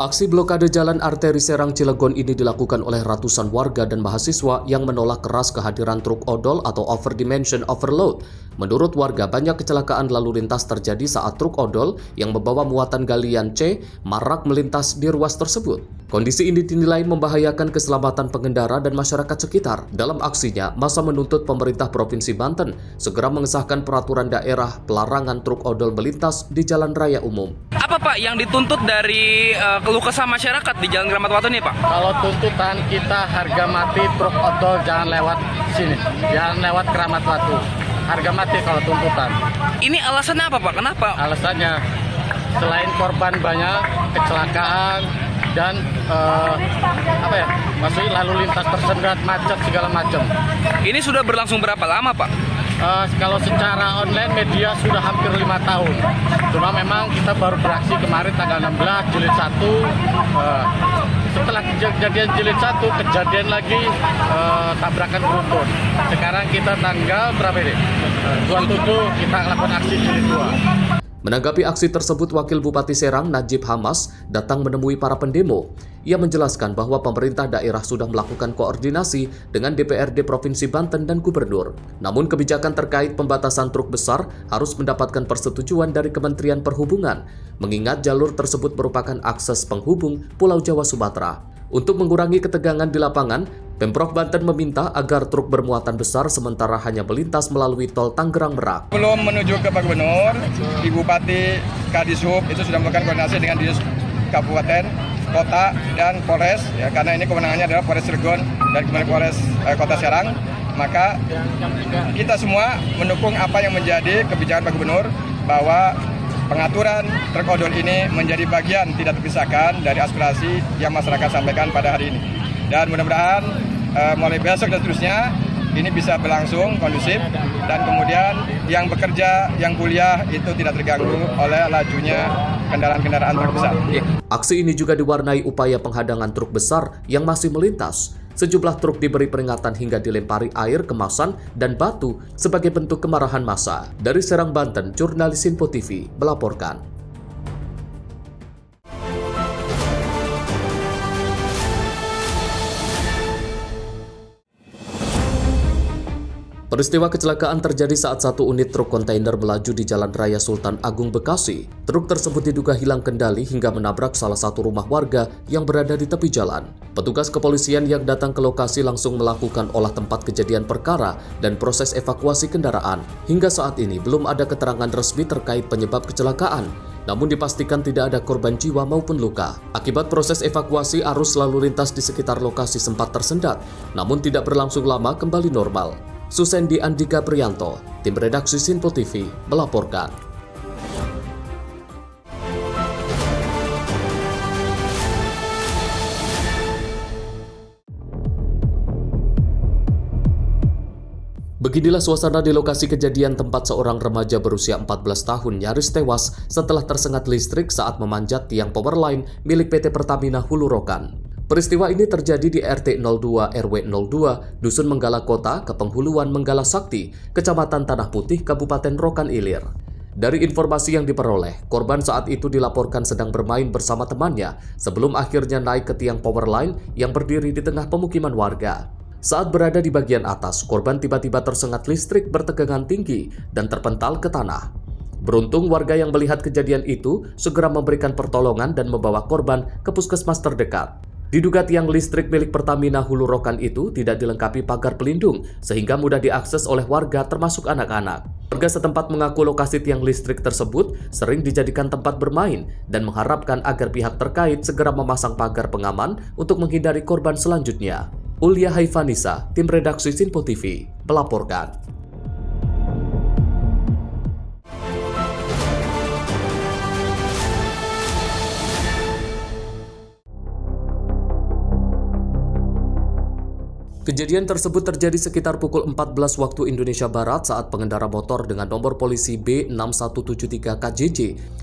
Aksi blokade Jalan Arteri Serang Cilegon ini dilakukan oleh ratusan warga dan mahasiswa yang menolak keras kehadiran truk odol atau overdimension overload. Menurut warga, banyak kecelakaan lalu lintas terjadi saat truk odol yang membawa muatan galian C marak melintas di ruas tersebut. Kondisi ini dinilai membahayakan keselamatan pengendara dan masyarakat sekitar. Dalam aksinya, massa menuntut pemerintah Provinsi Banten segera mengesahkan peraturan daerah pelarangan truk odol melintas di jalan raya umum. Apa Pak yang dituntut dari keluh kesah masyarakat di Jalan Keramat Watu ini Pak? Kalau tuntutan kita harga mati truk odol jangan lewat sini, jangan lewat Keramat Watu. Harga mati kalau tuntutan. Ini alasannya apa Pak? Kenapa? Alasannya selain korban banyak, kecelakaan dan maksudnya lalu lintas tersendat, macet segala macam. Ini sudah berlangsung berapa lama Pak? Kalau secara online media sudah hampir 5 tahun. Cuma memang kita baru beraksi kemarin tanggal 16 Jilid 1. Setelah kejadian Jilid 1, kejadian lagi tabrakan beruntun. Sekarang kita tanggal berapa ini? 27 kita lakukan aksi Jilid 2. Menanggapi aksi tersebut, Wakil Bupati Serang Najib Hamas datang menemui para pendemo. Ia menjelaskan bahwa pemerintah daerah sudah melakukan koordinasi dengan DPRD Provinsi Banten dan Gubernur. Namun kebijakan terkait pembatasan truk besar harus mendapatkan persetujuan dari Kementerian Perhubungan, mengingat jalur tersebut merupakan akses penghubung Pulau Jawa Sumatera. Untuk mengurangi ketegangan di lapangan, Pemprov Banten meminta agar truk bermuatan besar sementara hanya melintas melalui tol Tangerang Merak. Belum menuju ke Pak Gubernur, Di Bupati, Kadishub itu sudah melakukan koordinasi dengan Dinas Kabupaten, Kota, dan Polres, ya, karena ini kewenangannya adalah Polres Cilegon dan kemudian Polres Kota Serang. Maka kita semua mendukung apa yang menjadi kebijakan Pak Gubernur bahwa pengaturan truk odol ini menjadi bagian tidak terpisahkan dari aspirasi yang masyarakat sampaikan pada hari ini. Dan mudah-mudahan mulai besok dan seterusnya ini bisa berlangsung kondusif dan kemudian yang bekerja, yang kuliah itu tidak terganggu oleh lajunya kendaraan-kendaraan truk besar. Aksi ini juga diwarnai upaya penghadangan truk besar yang masih melintas. Sejumlah truk diberi peringatan hingga dilempari air, kemasan, dan batu sebagai bentuk kemarahan massa. Dari Serang, Banten, jurnalis Sinpo TV melaporkan. Peristiwa kecelakaan terjadi saat satu unit truk kontainer melaju di Jalan Raya Sultan Agung, Bekasi. Truk tersebut diduga hilang kendali hingga menabrak salah satu rumah warga yang berada di tepi jalan. Petugas kepolisian yang datang ke lokasi langsung melakukan olah tempat kejadian perkara dan proses evakuasi kendaraan. Hingga saat ini belum ada keterangan resmi terkait penyebab kecelakaan. Namun dipastikan tidak ada korban jiwa maupun luka. Akibat proses evakuasi, arus lalu lintas di sekitar lokasi sempat tersendat, namun tidak berlangsung lama kembali normal. Susendi Andika Priyanto, tim redaksi Sinpo TV, melaporkan. Beginilah suasana di lokasi kejadian tempat seorang remaja berusia 14 tahun nyaris tewas setelah tersengat listrik saat memanjat tiang power line milik PT Pertamina Hulu Rokan. Peristiwa ini terjadi di RT 02 RW 02, Dusun Menggala Kota, Kepenghuluan Menggala Sakti, Kecamatan Tanah Putih, Kabupaten Rokan Ilir. Dari informasi yang diperoleh, korban saat itu dilaporkan sedang bermain bersama temannya sebelum akhirnya naik ke tiang power line yang berdiri di tengah pemukiman warga. Saat berada di bagian atas, korban tiba-tiba tersengat listrik bertegangan tinggi dan terpental ke tanah. Beruntung warga yang melihat kejadian itu segera memberikan pertolongan dan membawa korban ke puskesmas terdekat. Diduga tiang listrik milik Pertamina Hulu Rokan itu tidak dilengkapi pagar pelindung sehingga mudah diakses oleh warga termasuk anak-anak. Warga setempat mengaku lokasi tiang listrik tersebut sering dijadikan tempat bermain dan mengharapkan agar pihak terkait segera memasang pagar pengaman untuk menghindari korban selanjutnya. Ulia Haifanisa, tim redaksi Sinpo TV, melaporkan. Kejadian tersebut terjadi sekitar pukul 14 waktu Indonesia Barat saat pengendara motor dengan nomor polisi B6173KJJ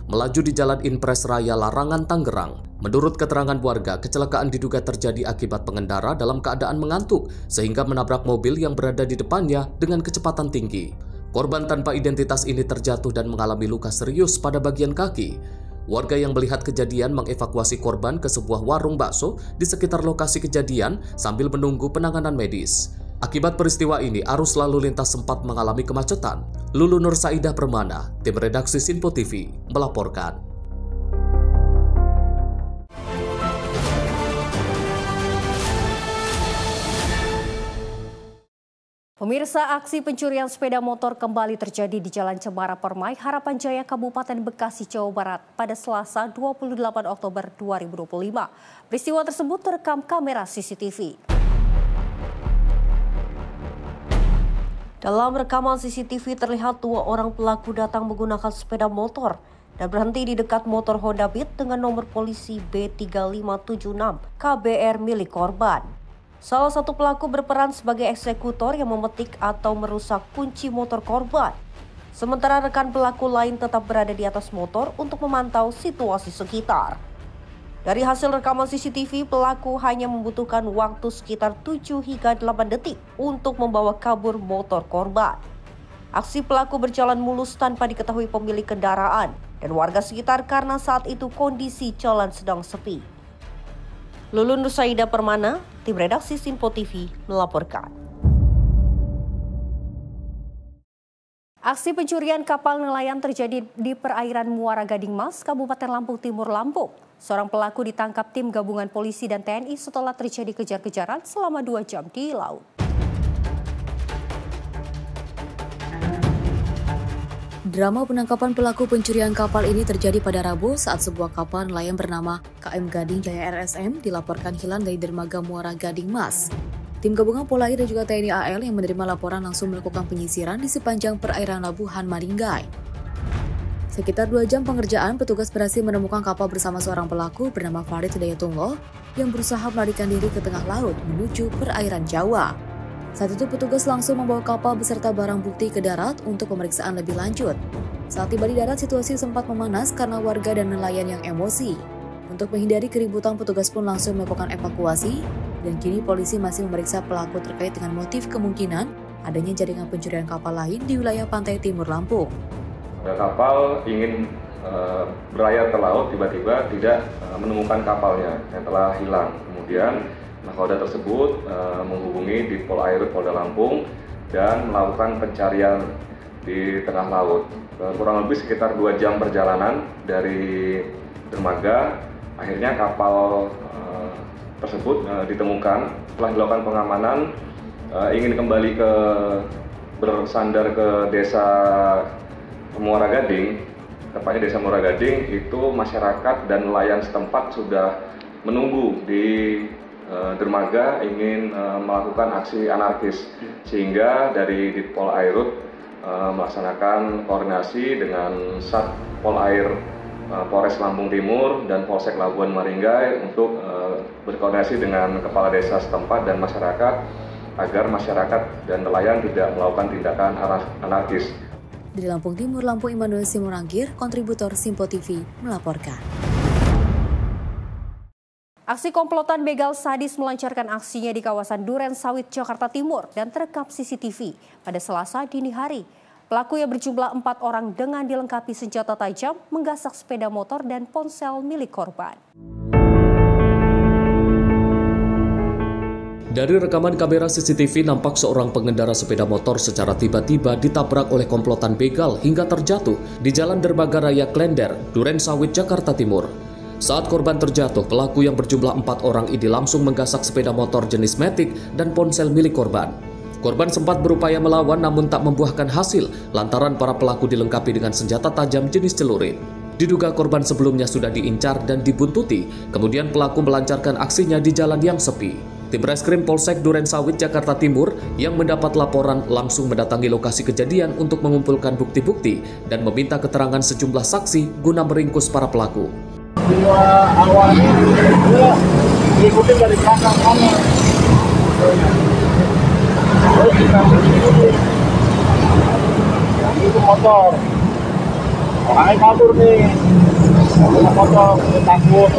melaju di Jalan Impres Raya Larangan, Tangerang. Menurut keterangan warga, kecelakaan diduga terjadi akibat pengendara dalam keadaan mengantuk sehingga menabrak mobil yang berada di depannya dengan kecepatan tinggi. Korban tanpa identitas ini terjatuh dan mengalami luka serius pada bagian kaki. Warga yang melihat kejadian mengevakuasi korban ke sebuah warung bakso di sekitar lokasi kejadian sambil menunggu penanganan medis. Akibat peristiwa ini, arus lalu lintas sempat mengalami kemacetan. Lulu Nur Saidah Permana, tim redaksi Sinpo TV, melaporkan. Pemirsa, aksi pencurian sepeda motor kembali terjadi di Jalan Cemara Permai, Harapan Jaya, Kabupaten Bekasi, Jawa Barat pada Selasa 28 Oktober 2025. Peristiwa tersebut terekam kamera CCTV. Dalam rekaman CCTV terlihat dua orang pelaku datang menggunakan sepeda motor dan berhenti di dekat motor Honda Beat dengan nomor polisi B3576 KBR milik korban. Salah satu pelaku berperan sebagai eksekutor yang memetik atau merusak kunci motor korban. Sementara rekan pelaku lain tetap berada di atas motor untuk memantau situasi sekitar. Dari hasil rekaman CCTV, pelaku hanya membutuhkan waktu sekitar 7 hingga 8 detik untuk membawa kabur motor korban. Aksi pelaku berjalan mulus tanpa diketahui pemilik kendaraan dan warga sekitar karena saat itu kondisi jalan sedang sepi. Lulu Nur Saidah Permana, tim redaksi Sinpo TV, melaporkan. Aksi pencurian kapal nelayan terjadi di perairan Muara Gading Mas, Kabupaten Lampung Timur, Lampung. Seorang pelaku ditangkap tim gabungan polisi dan TNI setelah terjadi kejar-kejaran selama 2 jam di laut. Drama penangkapan pelaku pencurian kapal ini terjadi pada Rabu saat sebuah kapal nelayan bernama KM Gading Jaya RSM dilaporkan hilang dari dermaga Muara Gading Mas. Tim gabungan Polair dan juga TNI AL yang menerima laporan langsung melakukan penyisiran di sepanjang perairan Labuhan Maringgai. Sekitar 2 jam pengerjaan, petugas berhasil menemukan kapal bersama seorang pelaku bernama Farid Hidayatullah yang berusaha melarikan diri ke tengah laut menuju perairan Jawa. Saat itu petugas langsung membawa kapal beserta barang bukti ke darat untuk pemeriksaan lebih lanjut. Saat tiba di darat, situasi sempat memanas karena warga dan nelayan yang emosi. Untuk menghindari keributan, petugas pun langsung melakukan evakuasi dan kini polisi masih memeriksa pelaku terkait dengan motif kemungkinan adanya jaringan pencurian kapal lain di wilayah pantai timur Lampung. Kapal ingin berlayar ke laut, tiba-tiba tidak menemukan kapalnya yang telah hilang. Kemudian nakoda tersebut menghubungi di Polairut Polda Lampung dan melakukan pencarian di tengah laut. Kurang lebih sekitar 2 jam perjalanan dari dermaga, akhirnya kapal tersebut ditemukan. Setelah dilakukan pengamanan, ingin kembali bersandar ke desa Muara Gading, tepatnya desa Muara Gading, itu masyarakat dan nelayan setempat sudah menunggu di dermaga ingin melakukan aksi anarkis, sehingga dari Ditpol Airut melaksanakan koordinasi dengan Sat Polair Polres Lampung Timur dan Polsek Labuan Maringgai untuk berkoordinasi dengan kepala desa setempat dan masyarakat agar masyarakat dan nelayan tidak melakukan tindakan anarkis. Di Lampung Timur, Lampung, Immanuel Simorangkir, kontributor Sinpo TV, melaporkan. Aksi komplotan begal sadis melancarkan aksinya di kawasan Duren Sawit, Jakarta Timur dan terekam CCTV pada Selasa dini hari. Pelaku yang berjumlah 4 orang dengan dilengkapi senjata tajam menggasak sepeda motor dan ponsel milik korban. Dari rekaman kamera CCTV nampak seorang pengendara sepeda motor secara tiba-tiba ditabrak oleh komplotan begal hingga terjatuh di Jalan Dermaga Raya Klender, Duren Sawit, Jakarta Timur. Saat korban terjatuh, pelaku yang berjumlah 4 orang ini langsung menggasak sepeda motor jenis Matic dan ponsel milik korban. Korban sempat berupaya melawan namun tak membuahkan hasil lantaran para pelaku dilengkapi dengan senjata tajam jenis celurit. Diduga korban sebelumnya sudah diincar dan dibuntuti, kemudian pelaku melancarkan aksinya di jalan yang sepi. Tim Reskrim Polsek Duren Sawit, Jakarta Timur yang mendapat laporan langsung mendatangi lokasi kejadian untuk mengumpulkan bukti-bukti dan meminta keterangan sejumlah saksi guna meringkus para pelaku. Awalnya diikuti dari belakang kanan. Terus kita ikuti. Yang itu motor. Orangnya kabur nih. Motor takut.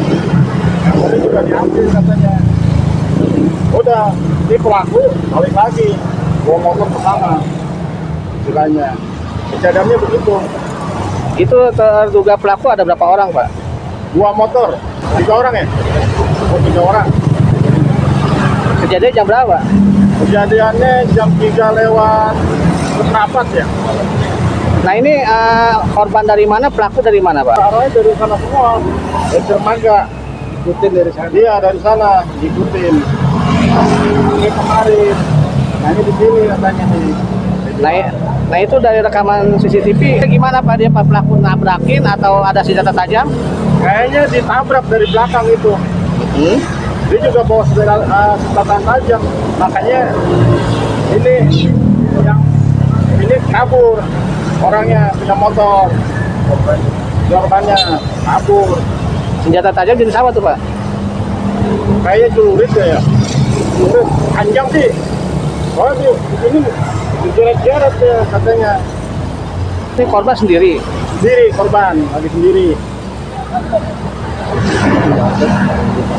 Ini juga diambil katanya. Udah, ini pelaku balik lagi, bawa motor ke sana, istilahnya. Kejadiannya begitu. Itu terduga pelaku ada berapa orang, Pak? 2 motor, 3 orang ya? Oh, 3 orang. Kejadiannya jam berapa? Kejadiannya jam 3 lewat seperempat ya. Nah ini korban dari mana, pelaku dari mana, Pak? Arahnya dari sana semua, dari dermaga. Ikutin dari sana? Iya, dari sana, ikutin. Ini kemarin, nah ini di sini katanya nih. Nah itu dari rekaman CCTV gimana Pak, dia pelaku nabrakin atau ada senjata tajam? Kayaknya ditabrak dari belakang itu. Dia juga bawa senjata tajam, makanya ini kabur orangnya, punya motor, korbannya kabur. Senjata tajam jenis apa tuh Pak? Kayaknya celurit ya. Celurit panjang sih. Soalnya ini dijeret-jeret ya katanya. Ini korban sendiri? Sendiri, korban lagi sendiri.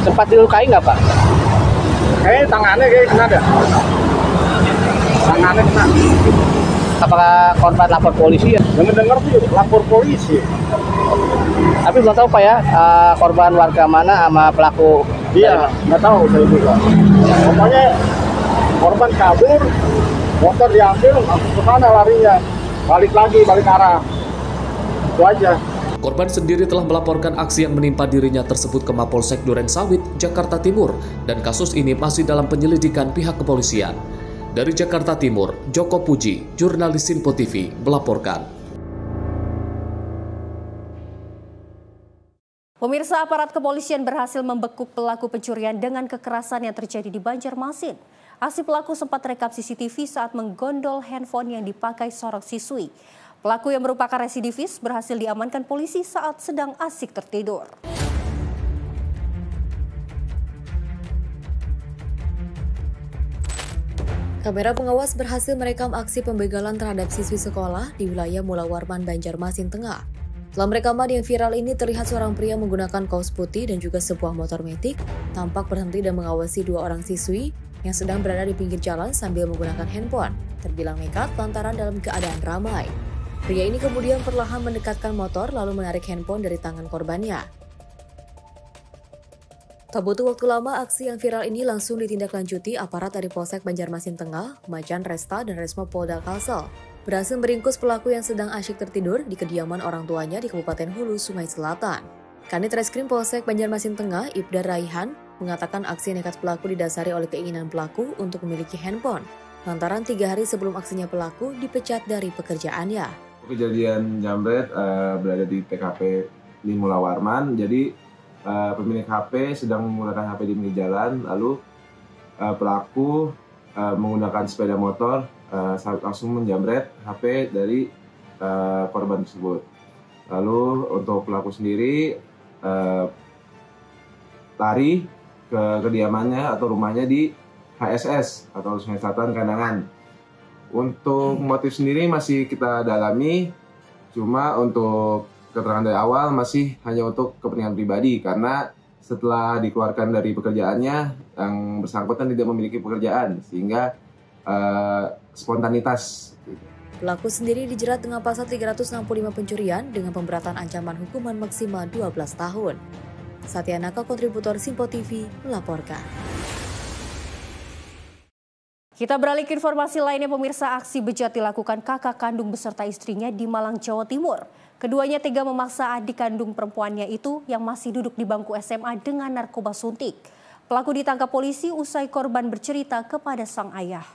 Sempat dilukai nggak Pak? Kayaknya tangannya kena dah. Tangannya kena. Apakah korban lapor polisi ya? Dengar sih lapor polisi. Tapi belum tahu Pak ya, korban warga mana sama pelaku? Iya, nggak tahu saya juga. Pokoknya korban kabur, motor diambil, langsung ke sana larinya. Balik arah. Itu aja. Korban sendiri telah melaporkan aksi yang menimpa dirinya tersebut ke Mapolsek Duren Sawit, Jakarta Timur, dan kasus ini masih dalam penyelidikan pihak kepolisian. Dari Jakarta Timur, Joko Puji, jurnalis Simpo TV, melaporkan. Pemirsa, aparat kepolisian berhasil membekuk pelaku pencurian dengan kekerasan yang terjadi di Banjarmasin. Aksi pelaku sempat terekam CCTV saat menggondol handphone yang dipakai seorang siswi. Pelaku yang merupakan residivis berhasil diamankan polisi saat sedang asik tertidur. Kamera pengawas berhasil merekam aksi pembegalan terhadap siswi sekolah di wilayah Mula Warman, Banjarmasin Tengah. Dalam rekaman yang viral ini terlihat seorang pria menggunakan kaos putih dan juga sebuah motor Matic tampak berhenti dan mengawasi 2 orang siswi yang sedang berada di pinggir jalan sambil menggunakan handphone. Terbilang nekat lantaran dalam keadaan ramai. Pria ini kemudian perlahan mendekatkan motor lalu menarik handphone dari tangan korbannya. Tak butuh waktu lama, aksi yang viral ini langsung ditindaklanjuti aparat dari Polsek Banjarmasin Tengah, Majan Resta, dan Resmo Polda Kalsel. Berhasil meringkus pelaku yang sedang asyik tertidur di kediaman orang tuanya di Kabupaten Hulu, Sungai Selatan. Kanit Reskrim Polsek Banjarmasin Tengah, Ibda Raihan, mengatakan aksi nekat pelaku didasari oleh keinginan pelaku untuk memiliki handphone. Lantaran 3 hari sebelum aksinya pelaku dipecat dari pekerjaannya. Kejadian jambret berada di TKP di Mula Warman, jadi pemilik HP sedang menggunakan HP di pinggir jalan, lalu pelaku menggunakan sepeda motor langsung menjambret HP dari korban tersebut. Lalu untuk pelaku sendiri lari ke kediamannya atau rumahnya di HSS atau Sungai Selatan Kandangan. Untuk motif sendiri masih kita dalami, cuma untuk keterangan dari awal masih hanya untuk kepentingan pribadi karena setelah dikeluarkan dari pekerjaannya yang bersangkutan tidak memiliki pekerjaan sehingga spontanitas. Pelaku sendiri dijerat dengan pasal 365 pencurian dengan pemberatan ancaman hukuman maksimal 12 tahun. Satya Naka, kontributor Simpo TV, melaporkan. Kita beralih ke informasi lainnya, pemirsa. Aksi bejat dilakukan kakak kandung beserta istrinya di Malang, Jawa Timur. Keduanya tega memaksa adik kandung perempuannya itu yang masih duduk di bangku SMA dengan narkoba suntik. Pelaku ditangkap polisi usai korban bercerita kepada sang ayah.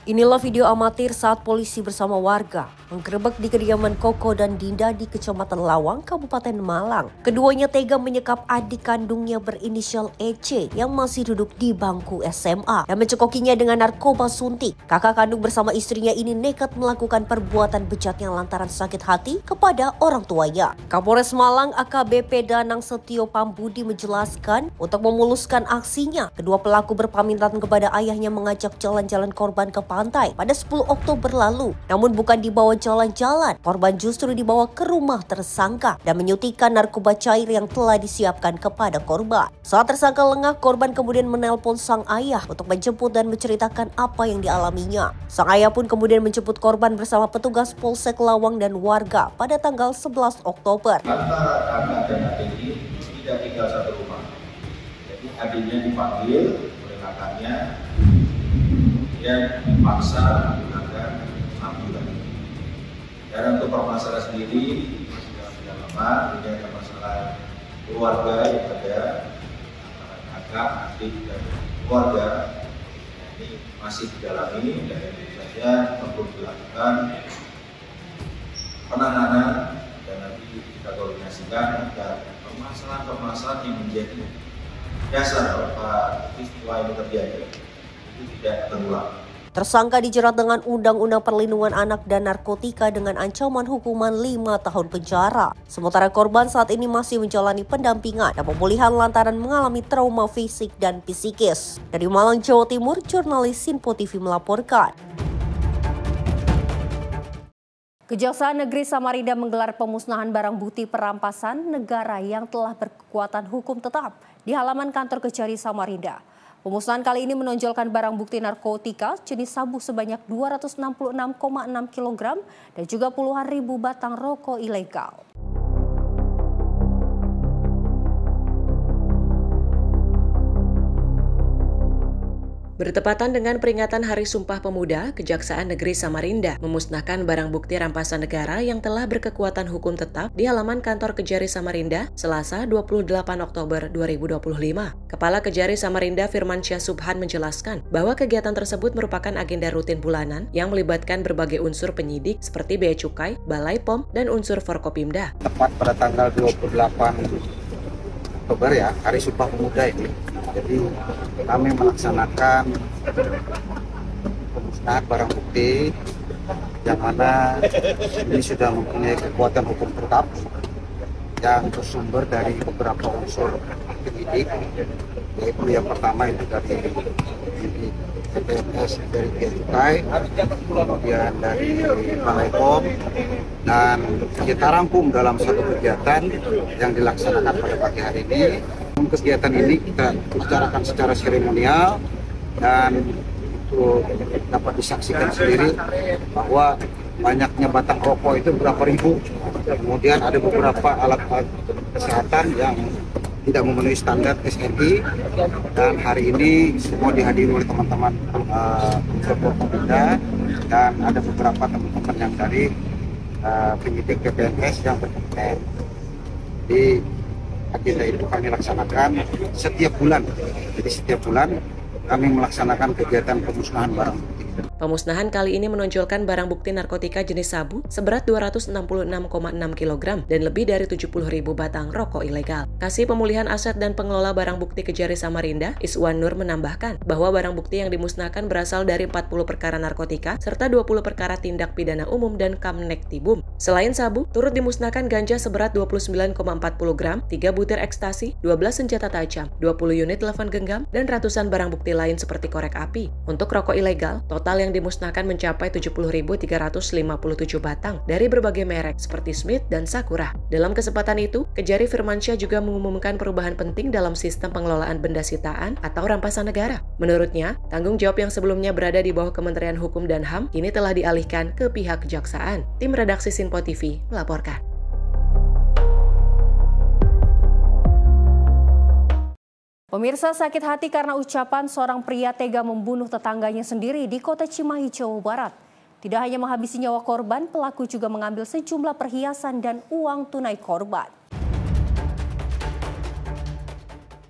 Inilah video amatir saat polisi bersama warga menggerebek di kediaman Koko dan Dinda di Kecamatan Lawang, Kabupaten Malang. Keduanya tega menyekap adik kandungnya berinisial EC yang masih duduk di bangku SMA dan mencekokinya dengan narkoba suntik. Kakak kandung bersama istrinya ini nekat melakukan perbuatan bejatnya lantaran sakit hati kepada orang tuanya. Kapolres Malang AKBP Danang Setio Pambudi menjelaskan untuk memuluskan aksinya, kedua pelaku berpamitan kepada ayahnya mengajak jalan-jalan korban ke pantai pada 10 Oktober lalu. Namun bukan dibawa jalan-jalan, korban justru dibawa ke rumah tersangka dan menyuntikkan narkoba cair yang telah disiapkan kepada korban. Saat tersangka lengah, korban kemudian menelpon sang ayah untuk menjemput dan menceritakan apa yang dialaminya. Sang ayah pun kemudian menjemput korban bersama petugas Polsek Lawang dan warga pada tanggal 11 Oktober. Antara kakak dan adik ini tidak tinggal satu rumah. Jadi adiknya dipanggil oleh kakaknya, kemudian dipaksa menggunakan ambulan. Dan untuk permasalahan sendiri masih dalam pendalaman, ini ada masalah keluarga yang ada antara kakak, adik, dan keluarga. Ini masih didalami dan tentu saja perlu dilakukan penanganan dan nanti kita koordinasikan agar permasalahan-permasalahan yang menjadi dasar peristiwa ini terjadi itu tidak terulang. Tersangka dijerat dengan Undang-Undang Perlindungan Anak dan Narkotika dengan ancaman hukuman 5 tahun penjara. Sementara korban saat ini masih menjalani pendampingan dan pemulihan lantaran mengalami trauma fisik dan psikis. Dari Malang, Jawa Timur, jurnalis Sinpo TV melaporkan. Kejaksaan Negeri Samarinda menggelar pemusnahan barang bukti perampasan negara yang telah berkekuatan hukum tetap di halaman kantor Kejari Samarinda. Pemusnahan kali ini menonjolkan barang bukti narkotika jenis sabu sebanyak 266,6 kg dan juga puluhan ribu batang rokok ilegal. Bertepatan dengan peringatan Hari Sumpah Pemuda, Kejaksaan Negeri Samarinda memusnahkan barang bukti rampasan negara yang telah berkekuatan hukum tetap di halaman kantor Kejari Samarinda Selasa 28 Oktober 2025. Kepala Kejari Samarinda Firmansyah Subhan menjelaskan bahwa kegiatan tersebut merupakan agenda rutin bulanan yang melibatkan berbagai unsur penyidik seperti Bea Cukai, Balai POM, dan unsur Forkopimda. Tepat pada tanggal 28 Oktober ya, Hari Sumpah Pemuda ini. Jadi kami melaksanakan pemusnahan barang bukti yang mana ini sudah mempunyai kekuatan hukum tetap yang bersumber dari beberapa unsur penyidik, yaitu yang pertama itu dari PNS dari Bea Cukai, kemudian dari Balai POM, dan kita rangkum dalam satu kegiatan yang dilaksanakan pada pagi hari ini. Kegiatan ini kita bicarakan secara seremonial dan itu dapat disaksikan sendiri bahwa banyaknya batang rokok itu berapa ribu. Kemudian ada beberapa alat-alat kesehatan yang tidak memenuhi standar SNI, dan hari ini semua dihadiri oleh teman-teman Forkopimda dan ada beberapa teman-teman yang dari penyidik PPNS yang berkompeten. Di agenda itu kami laksanakan setiap bulan. Jadi setiap bulan kami melaksanakan kegiatan pemusnahan barang bukti. Pemusnahan kali ini menonjolkan barang bukti narkotika jenis sabu seberat 266,6 kg dan lebih dari 70.000 batang rokok ilegal. Kasih Pemulihan Aset dan Pengelola Barang Bukti Kejari Samarinda, Iswan Nur menambahkan bahwa barang bukti yang dimusnahkan berasal dari 40 perkara narkotika serta 20 perkara tindak pidana umum dan Kamnektibum. Selain sabu, turut dimusnahkan ganja seberat 29,40 gram, 3 butir ekstasi, 12 senjata tajam, 20 unit telepon genggam, dan ratusan barang bukti lain seperti korek api. Untuk rokok ilegal, total yang dimusnahkan mencapai 70.357 batang dari berbagai merek seperti Smith dan Sakura. Dalam kesempatan itu, Kejari Firmansyah juga mengumumkan perubahan penting dalam sistem pengelolaan benda sitaan atau rampasan negara. Menurutnya, tanggung jawab yang sebelumnya berada di bawah Kementerian Hukum dan HAM kini telah dialihkan ke pihak kejaksaan. Tim redaksi Sinpo TV melaporkan. Pemirsa, sakit hati karena ucapan seorang pria tega membunuh tetangganya sendiri di kota Cimahi, Jawa Barat. Tidak hanya menghabisi nyawa korban, pelaku juga mengambil sejumlah perhiasan dan uang tunai korban.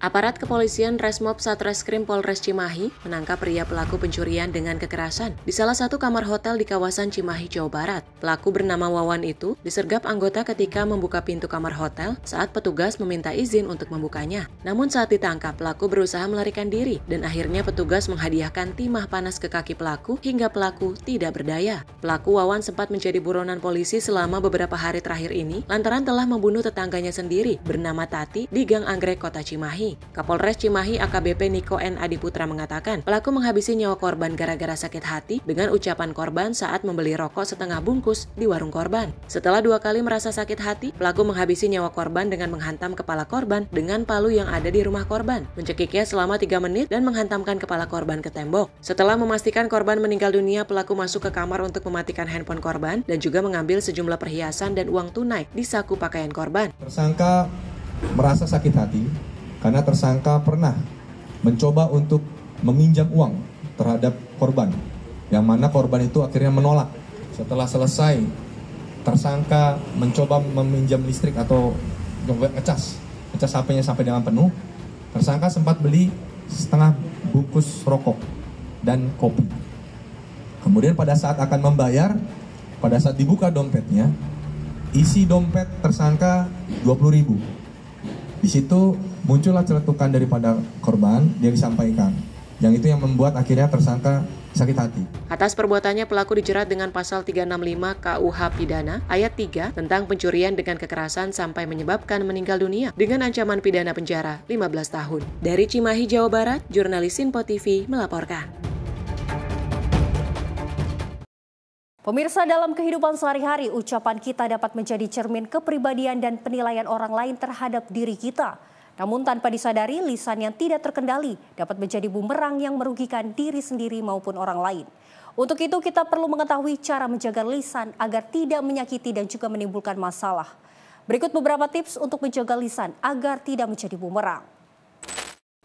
Aparat kepolisian Resmob Satreskrim Polres Cimahi menangkap pria pelaku pencurian dengan kekerasan di salah satu kamar hotel di kawasan Cimahi, Jawa Barat. Pelaku bernama Wawan itu disergap anggota ketika membuka pintu kamar hotel saat petugas meminta izin untuk membukanya. Namun saat ditangkap, pelaku berusaha melarikan diri dan akhirnya petugas menghadiahkan timah panas ke kaki pelaku hingga pelaku tidak berdaya. Pelaku Wawan sempat menjadi buronan polisi selama beberapa hari terakhir ini lantaran telah membunuh tetangganya sendiri bernama Tati di Gang Anggrek, Kota Cimahi. Kapolres Cimahi AKBP Niko N. Adiputra mengatakan pelaku menghabisi nyawa korban gara-gara sakit hati dengan ucapan korban saat membeli rokok setengah bungkus di warung korban. Setelah 2 kali merasa sakit hati, pelaku menghabisi nyawa korban dengan menghantam kepala korban dengan palu yang ada di rumah korban, mencekiknya selama 3 menit dan menghantamkan kepala korban ke tembok. Setelah memastikan korban meninggal dunia, pelaku masuk ke kamar untuk mematikan handphone korban dan juga mengambil sejumlah perhiasan dan uang tunai di saku pakaian korban. Tersangka merasa sakit hati karena tersangka pernah mencoba untuk meminjam uang terhadap korban, yang mana korban itu akhirnya menolak. Setelah selesai, tersangka mencoba meminjam listrik atau ngecas HP-nya sampai dengan penuh. Tersangka sempat beli setengah bungkus rokok dan kopi. Kemudian pada saat akan membayar, pada saat dibuka dompetnya, isi dompet tersangka 20.000. Di situ muncullah celetukan daripada korban yang disampaikan. Yang itu yang membuat akhirnya tersangka sakit hati. Atas perbuatannya pelaku dijerat dengan pasal 365 KUH Pidana ayat 3 tentang pencurian dengan kekerasan sampai menyebabkan meninggal dunia dengan ancaman pidana penjara 15 tahun. Dari Cimahi, Jawa Barat, jurnalis Sinpo TV melaporkan. Pemirsa, dalam kehidupan sehari-hari, ucapan kita dapat menjadi cermin kepribadian dan penilaian orang lain terhadap diri kita. Namun tanpa disadari, lisan yang tidak terkendali dapat menjadi bumerang yang merugikan diri sendiri maupun orang lain. Untuk itu kita perlu mengetahui cara menjaga lisan agar tidak menyakiti dan juga menimbulkan masalah. Berikut beberapa tips untuk menjaga lisan agar tidak menjadi bumerang.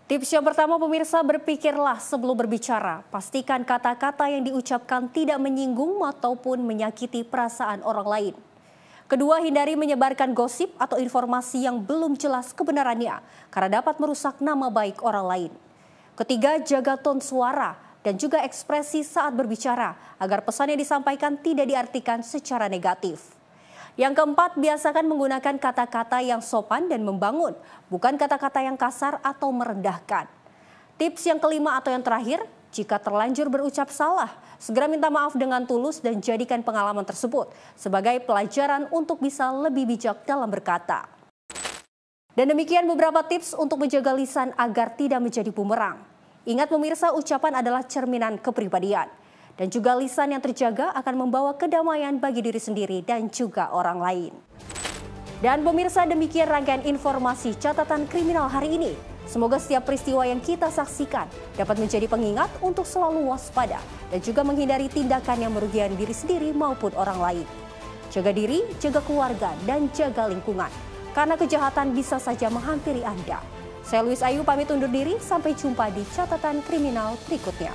Tips yang pertama, pemirsa, berpikirlah sebelum berbicara. Pastikan kata-kata yang diucapkan tidak menyinggung ataupun menyakiti perasaan orang lain. Kedua, hindari menyebarkan gosip atau informasi yang belum jelas kebenarannya karena dapat merusak nama baik orang lain. Ketiga, jaga ton suara dan juga ekspresi saat berbicara agar pesan yang disampaikan tidak diartikan secara negatif. Yang keempat, biasakan menggunakan kata-kata yang sopan dan membangun, bukan kata-kata yang kasar atau merendahkan. Tips yang kelima atau yang terakhir, jika terlanjur berucap salah, segera minta maaf dengan tulus dan jadikan pengalaman tersebut sebagai pelajaran untuk bisa lebih bijak dalam berkata. Dan demikian beberapa tips untuk menjaga lisan agar tidak menjadi bumerang. Ingat pemirsa, ucapan adalah cerminan kepribadian. Dan juga lisan yang terjaga akan membawa kedamaian bagi diri sendiri dan juga orang lain. Dan pemirsa, demikian rangkaian informasi catatan kriminal hari ini. Semoga setiap peristiwa yang kita saksikan dapat menjadi pengingat untuk selalu waspada dan juga menghindari tindakan yang merugikan diri sendiri maupun orang lain. Jaga diri, jaga keluarga, dan jaga lingkungan. Karena kejahatan bisa saja menghampiri Anda. Saya Luis Ayu pamit undur diri, sampai jumpa di catatan kriminal berikutnya.